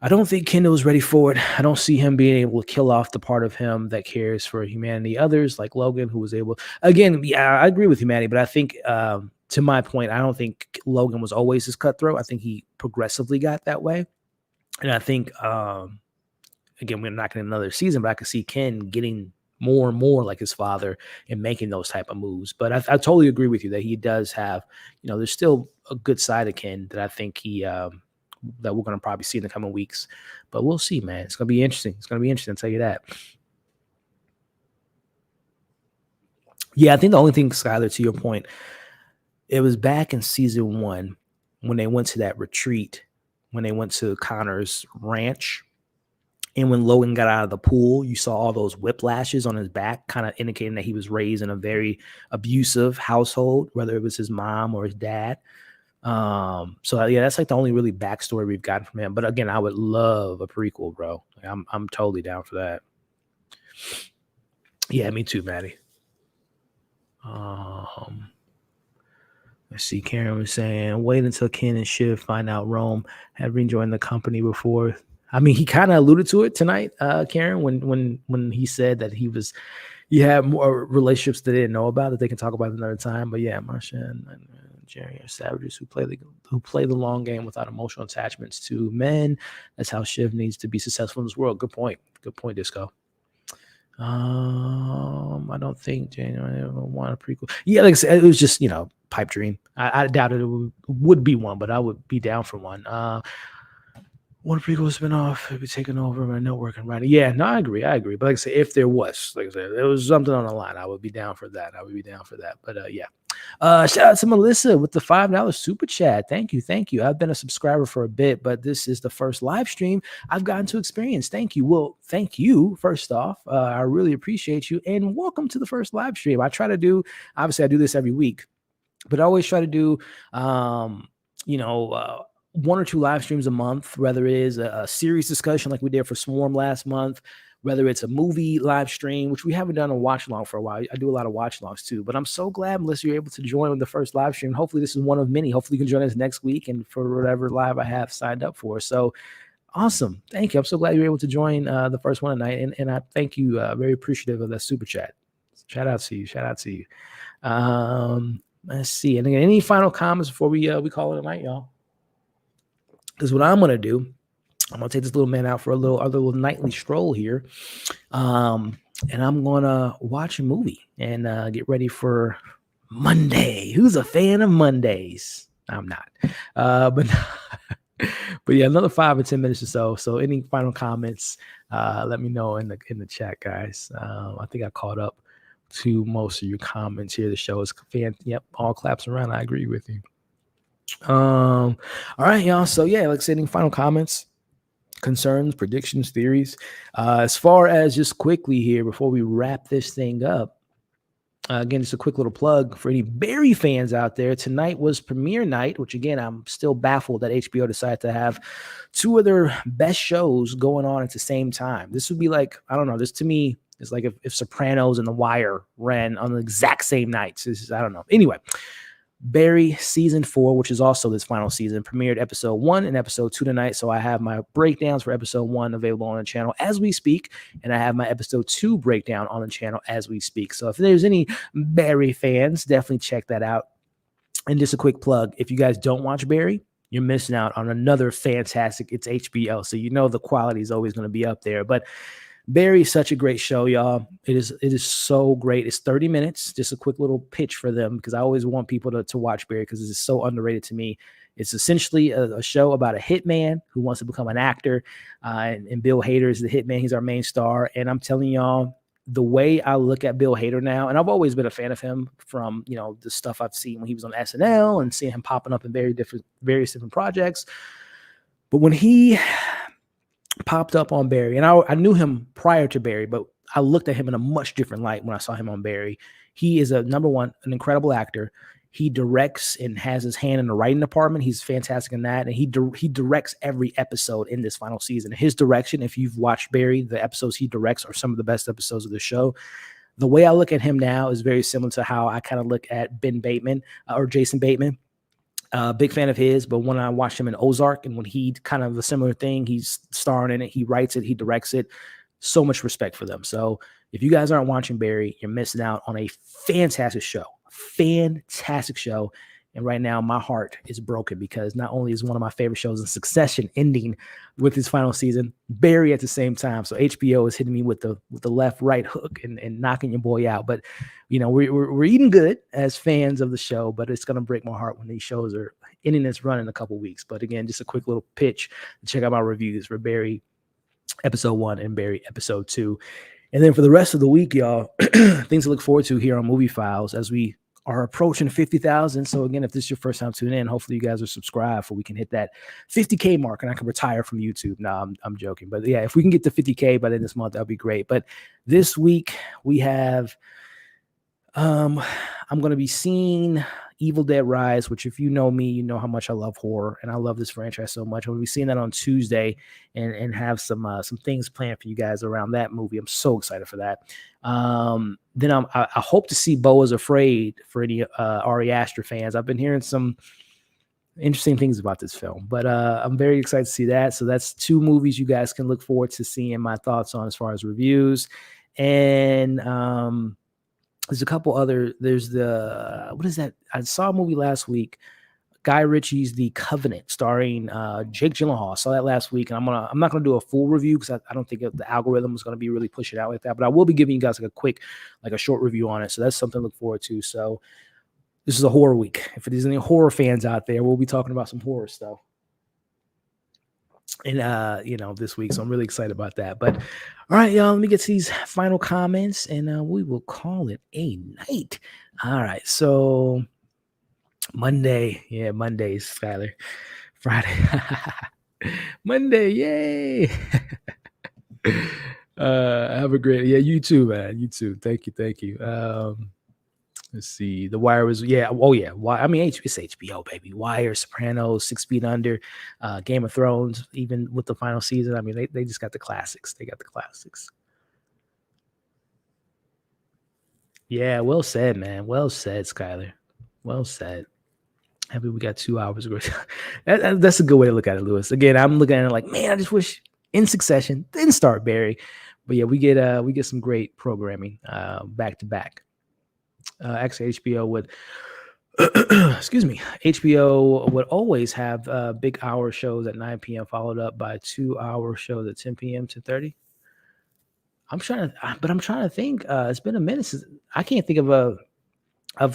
I don't think Kendall is ready for it. I don't see him being able to kill off the part of him that cares for humanity. Others, like Logan, who was able... Again, yeah, I agree with humanity, but I think, to my point, I don't think Logan was always as cutthroat. I think he progressively got that way. And I think, again, we're not getting another season, but I could see Ken getting more and more like his father and making those type of moves. But I totally agree with you that he does have, there's still a good side of Ken that I think that we're going to probably see in the coming weeks. But we'll see, man. It's going to be interesting. It's going to be interesting, I'll tell you that. Yeah, I think the only thing, Skyler, to your point, it was back in season 1 when they went to that retreat, when they went to Connor's ranch. And when Logan got out of the pool, you saw all those whiplashes on his back, kind of indicating that he was raised in a very abusive household, whether it was his mom or his dad. So yeah, that's like the only really backstory we've gotten from him. But again, I would love a prequel, bro. I'm totally down for that. Yeah, me too, Maddie. Let's see. Karen was saying, wait until Ken and Shiv find out Rome had rejoined the company before. I mean, he kind of alluded to it tonight, Karen, when he said that he had more relationships they didn't know about that they can talk about another time. But yeah, Marsha and Jerry are savages who play the long game without emotional attachments to men. That's how Shiv needs to be successful in this world. Good point. Good point, Disco. I don't think Jane want a prequel. Yeah, like I said, it was just pipe dream. I doubted it would be one, but I would be down for one. One prequel spinoff would be taken over by network and writing. Yeah, no, I agree. But like I said, if there was, there was something on the line, I would be down for that. But yeah. Shout out to Melissa with the $5 super chat. Thank you. I've been a subscriber for a bit, but this is the first live stream I've gotten to experience. Thank you. Well, thank you. First off, I really appreciate you, and welcome to the first live stream. I try to do, obviously, I do this every week, but I always try to do, 1 or 2 live streams a month, whether it is a series discussion like we did for Swarm last month, whether it's a movie live stream, which we haven't done a watch along for a while. I do a lot of watch alongs too, but I'm so glad, Melissa, you're able to join with the first live stream. Hopefully this is one of many. Hopefully you can join us next week and for whatever live I have signed up for. So awesome. Thank you. I'm so glad you were able to join the first one tonight. And I thank you. Very appreciative of that super chat. Shout out to you. Let's see. And again, any final comments before we call it a night, y'all? Because what I'm going to do, I'm going to take this little man out for a little nightly stroll here. And I'm going to watch a movie and get ready for Monday. Who's a fan of Mondays? I'm not. But yeah, another 5 or 10 minutes or so. So any final comments, let me know in the chat, guys. I think I caught up to most of your comments here. The show is yep, all claps around. I agree with you. All right, y'all. So yeah, like I said, any final comments, concerns, predictions, theories? As far as just quickly here before we wrap this thing up, again, just a quick little plug for any Barry fans out there. Tonight was premiere night, which again, I'm still baffled that HBO decided to have 2 of their best shows going on at the same time. This would be like, I don't know, this to me is like if Sopranos and The Wire ran on the exact same nights. I don't know. Anyway, Barry season 4, which is also this final season, premiered episode 1 and episode 2 tonight. So I have my breakdowns for episode 1 available on the channel as we speak, and I have my episode 2 breakdown on the channel as we speak. So if there's any Barry fans, definitely check that out. And just a quick plug, if you guys don't watch Barry, you're missing out on another fantastic, it's HBO. So the quality is always going to be up there. But Barry is such a great show, y'all. It is so great. It's 30 minutes. Just a quick little pitch for them because I always want people to watch Barry because it's so underrated to me. It's essentially a show about a hitman who wants to become an actor, and Bill Hader is the hitman. He's our main star, and I'm telling y'all, the way I look at Bill Hader now, and I've always been a fan of him from the stuff I've seen when he was on SNL and seeing him popping up in various different projects. But when he popped up on Barry, and I knew him prior to Barry, but I looked at him in a much different light when I saw him on Barry. He is number one, an incredible actor. He directs and has his hand in the writing department. He's fantastic in that. And he directs every episode in this final season. His direction, if you've watched Barry, the episodes he directs are some of the best episodes of the show. The way I look at him now is very similar to how I kind of look at Ben Bateman or Jason Bateman. Big fan of his, but when I watched him in Ozark and when he kind of a similar thing, he's starring in it, he writes it, he directs it. So much respect for them. So if you guys aren't watching Barry, you're missing out on a fantastic show. Fantastic show. And right now, my heart is broken because not only is one of my favorite shows in Succession ending with his final season, Barry at the same time. So HBO is hitting me with the left right hook and knocking your boy out. But we're eating good as fans of the show, but it's gonna break my heart when these shows are ending its run in a couple weeks. But again, just a quick little pitch to check out my reviews for Barry episode 1 and Barry episode 2. And then for the rest of the week, y'all, things to look forward to here on MovieFiles as we are approaching 50,000. So again, if this is your first time tuning in, hopefully you guys are subscribed so we can hit that 50K mark and I can retire from YouTube. No, I'm joking. But yeah, if we can get to 50K by the end of this month, that'll be great. But this week we have, I'm going to be seeing Evil Dead Rise, which if you know me, you know how much I love horror and I love this franchise so much. I'm going to be seeing that on Tuesday and have some things planned for you guys around that movie. I'm so excited for that. Then I hope to see Beau is Afraid for any Ari Aster fans. I've been hearing some interesting things about this film, but I'm very excited to see that. So that's 2 movies you guys can look forward to seeing my thoughts on as far as reviews. And there's a couple other, there's what is that? I saw a movie last week, Guy Ritchie's The Covenant, starring Jake Gyllenhaal. I saw that last week, and I'm not gonna do a full review because I don't think the algorithm is gonna be really pushing it out like that. But I will be giving you guys a short review on it. So that's something to look forward to. So this is a horror week. If there's any horror fans out there, we'll be talking about some horror stuff. And this week, so I'm really excited about that. But all right, y'all, let me get to these final comments, and we will call it a night. All right, so Monday, Skyler. Friday, Monday, yay! Have a great, you too, man. You too. Thank you. Let's see. The Wire was, I mean, it's HBO, baby. Wire, Sopranos, 6 Feet Under, Game of Thrones, even with the final season. I mean, they just got the classics. They got the classics. Yeah, well said, man. Well said, Skyler. Well said. Happy we got 2 hours. That's a good way to look at it, Lewis. Again, I'm looking at it like, man, I just wish in succession, then start Barry. But yeah, we get some great programming back to back. Actually, HBO would, excuse me, HBO would always have big hour shows at 9 p.m. followed up by 2-hour shows at 10 p.m. to 30. I'm trying to think. It's been a minute since I can't think of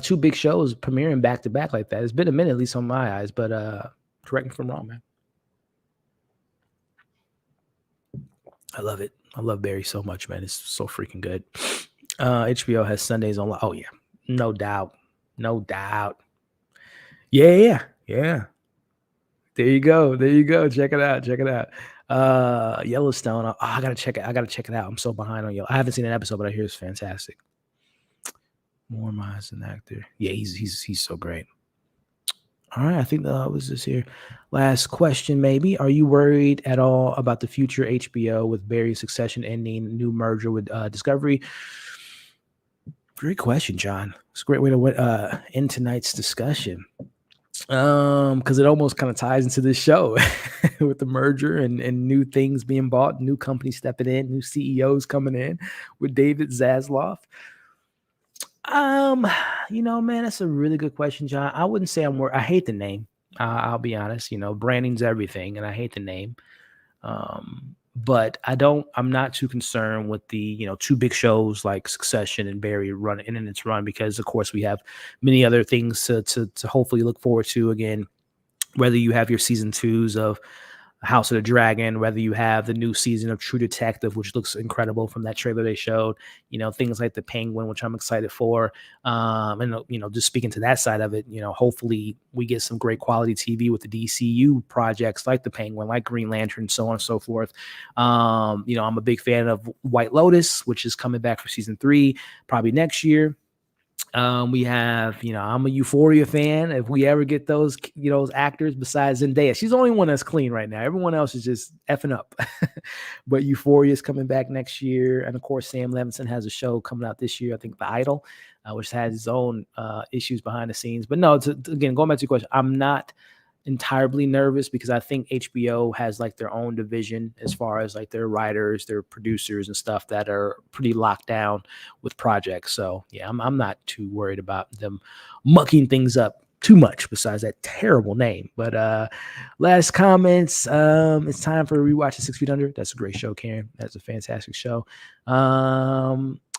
2 big shows premiering back to back like that. It's been a minute, at least on my eyes. But correct me if I'm wrong, man. I love it. I love Barry so much, man. It's so freaking good. HBO has Sundays on. Oh yeah, no doubt. Yeah. There you go. Check it out. Yellowstone. I gotta check it out. I'm so behind on Yellowstone. I haven't seen an episode, but I hear it's fantastic. More as an actor. Yeah, he's so great. All right, I think that was this here. Last question, maybe. Are you worried at all about the future HBO with Barry Succession ending, new merger with Discovery? Great question, John. It's a great way to end tonight's discussion. Because it almost kind of ties into this show with the merger and new things being bought, new companies stepping in, new CEOs coming in with David Zaslav. Man, that's a really good question, John. I wouldn't say I'm worried. I hate the name. I'll be honest. Branding's everything, and I hate the name. But I'm not too concerned with the, two big shows like Succession and Barry run in its run, because of course we have many other things to hopefully look forward to again, whether you have your season 2s of House of the Dragon, whether you have the new season of True Detective, which looks incredible from that trailer they showed, things like The Penguin, which I'm excited for. And, just speaking to that side of it, hopefully we get some great quality TV with the DCU projects like The Penguin, like Green Lantern, so on and so forth. I'm a big fan of White Lotus, which is coming back for season 3, probably next year. We have, I'm a Euphoria fan. If we ever get those, those actors besides Zendaya, she's the only one that's clean right now. Everyone else is just effing up. But Euphoria is coming back next year. And of course, Sam Levinson has a show coming out this year, I think The Idol, which has its own issues behind the scenes. But no, again, going back to your question, I'm not entirely nervous, because I think HBO has like their own division as far as like their writers, their producers and stuff that are pretty locked down with projects. So yeah, I'm not too worried about them mucking things up too much besides that terrible name. But last comments, it's time for a rewatch of 6 Feet Under. That's a great show, Karen. That's a fantastic show.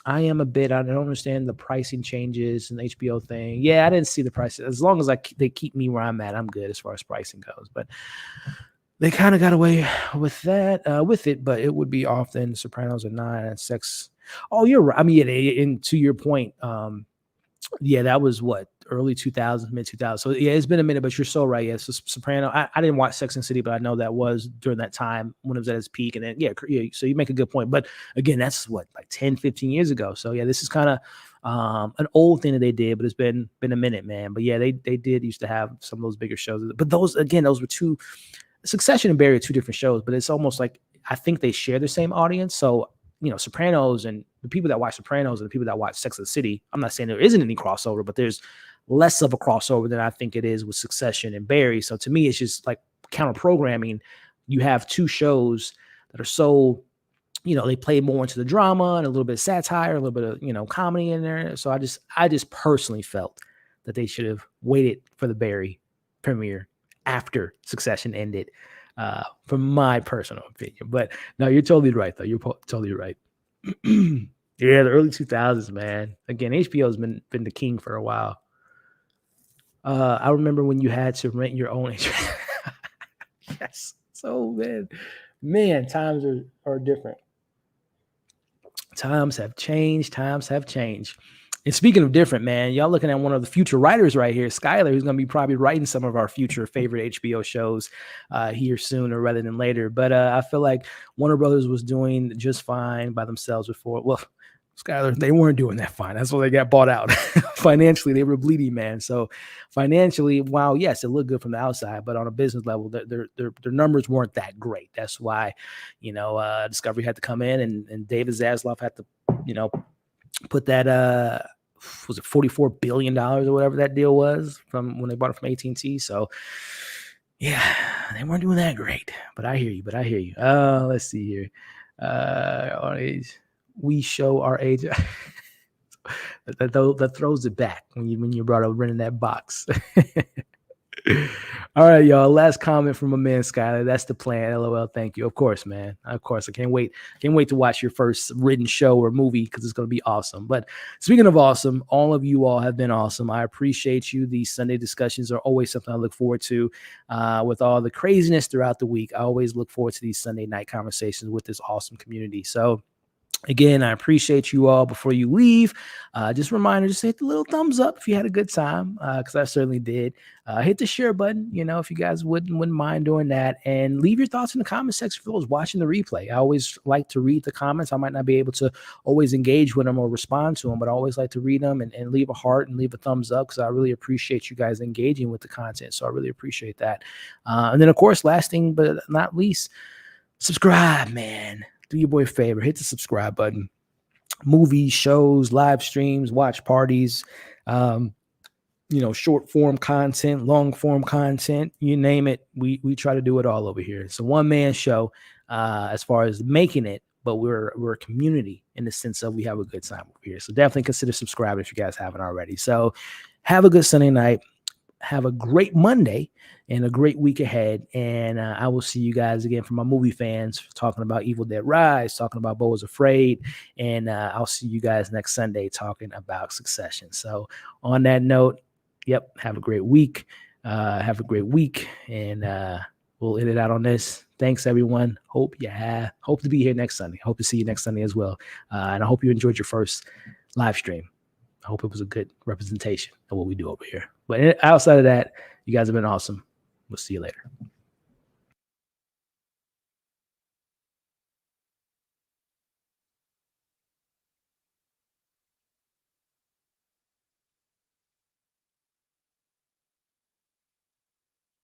I don't understand the pricing changes and the HBO thing. Yeah, I didn't see the prices. As long as they keep me where I'm at, I'm good as far as pricing goes. But they kind of got away with that, with it. But it would be often Sopranos at 9 and Sex. Oh, you're right. I mean, yeah, and to your point, yeah, that was what, early 2000s, mid 2000s. So yeah, it's been a minute, but you're so right. Yeah, so Soprano. I didn't watch Sex and the City, but I know that was during that time when it was at its peak. And then yeah, so you make a good point. But again, that's what, like 10, 15 years ago. So yeah, this is kind of an old thing that they did, but it's been a minute, man. But yeah, they did used to have some of those bigger shows. But those were two. Succession and Barry are two different shows, but it's almost like I think they share the same audience. So Sopranos and the people that watch Sopranos and the people that watch Sex and the City, I'm not saying there isn't any crossover, but there's less of a crossover than I think it is with Succession and Barry. So to me, it's just like counter programming. You have two shows that are so, they play more into the drama and a little bit of satire, a little bit of, comedy in there. So I just personally felt that they should have waited for the Barry premiere after Succession ended. From my personal opinion. But no, you're totally right, though. You're totally right. Yeah, the early 2000s, man. Again, HBO's been the king for a while. I remember when you had to rent your own HBO. Yes. So, man, times are different. Times have changed. And speaking of different, man, y'all looking at one of the future writers right here, Skylar, who's going to be probably writing some of our future favorite HBO shows here sooner rather than later. But I feel like Warner Brothers was doing just fine by themselves before. Well, Skylar, they weren't doing that fine. That's why they got bought out. Financially, they were bleeding, man. So financially, wow, yes, it looked good from the outside, but on a business level, their numbers weren't that great. That's why, Discovery had to come in and David Zaslav had to, put that was it $44 billion or whatever that deal was from when they bought it from AT&T. So yeah, they weren't doing that great. But I hear you. Let's see here. Our age, we show our age. that throws it back when you brought up renting that box. All right, y'all. Last comment from my man Skyler. That's the plan. LOL. Thank you. Of course, man. Of course. I can't wait. Can't wait to watch your first written show or movie because it's going to be awesome. But speaking of awesome, all of you all have been awesome. I appreciate you. These Sunday discussions are always something I look forward to. With all the craziness throughout the week, I always look forward to these Sunday night conversations with this awesome community. So again, I appreciate you all. Before you leave, just a reminder, just hit the little thumbs up if you had a good time, because I certainly did. Hit the share button, if you guys wouldn't mind doing that, and leave your thoughts in the comment section for those watching the replay. I always like to read the comments. I might not be able to always engage with them or respond to them, but I always like to read them and leave a heart and leave a thumbs up because I really appreciate you guys engaging with the content. So I really appreciate that. And then, of course, last thing but not least, subscribe, man. Do your boy a favor, hit the subscribe button. Movies, shows, live streams, watch parties, short form content, long form content, you name it. We try to do it all over here. It's a one-man show as far as making it, but we're a community in the sense of we have a good time over here. So definitely consider subscribing if you guys haven't already. So have a good Sunday night. have a great Monday and a great week ahead. And I will see you guys again for my movie fans, talking about Evil Dead Rise, talking about Beau is Afraid. And I'll see you guys next Sunday talking about Succession. So on that note, yep, have a great week. Have a great week. And we'll end it out on this. Thanks, everyone. Hope to be here next Sunday. Hope to see you next Sunday as well. And I hope you enjoyed your first live stream. I hope it was a good representation of what we do over here. But outside of that, you guys have been awesome. We'll see you later.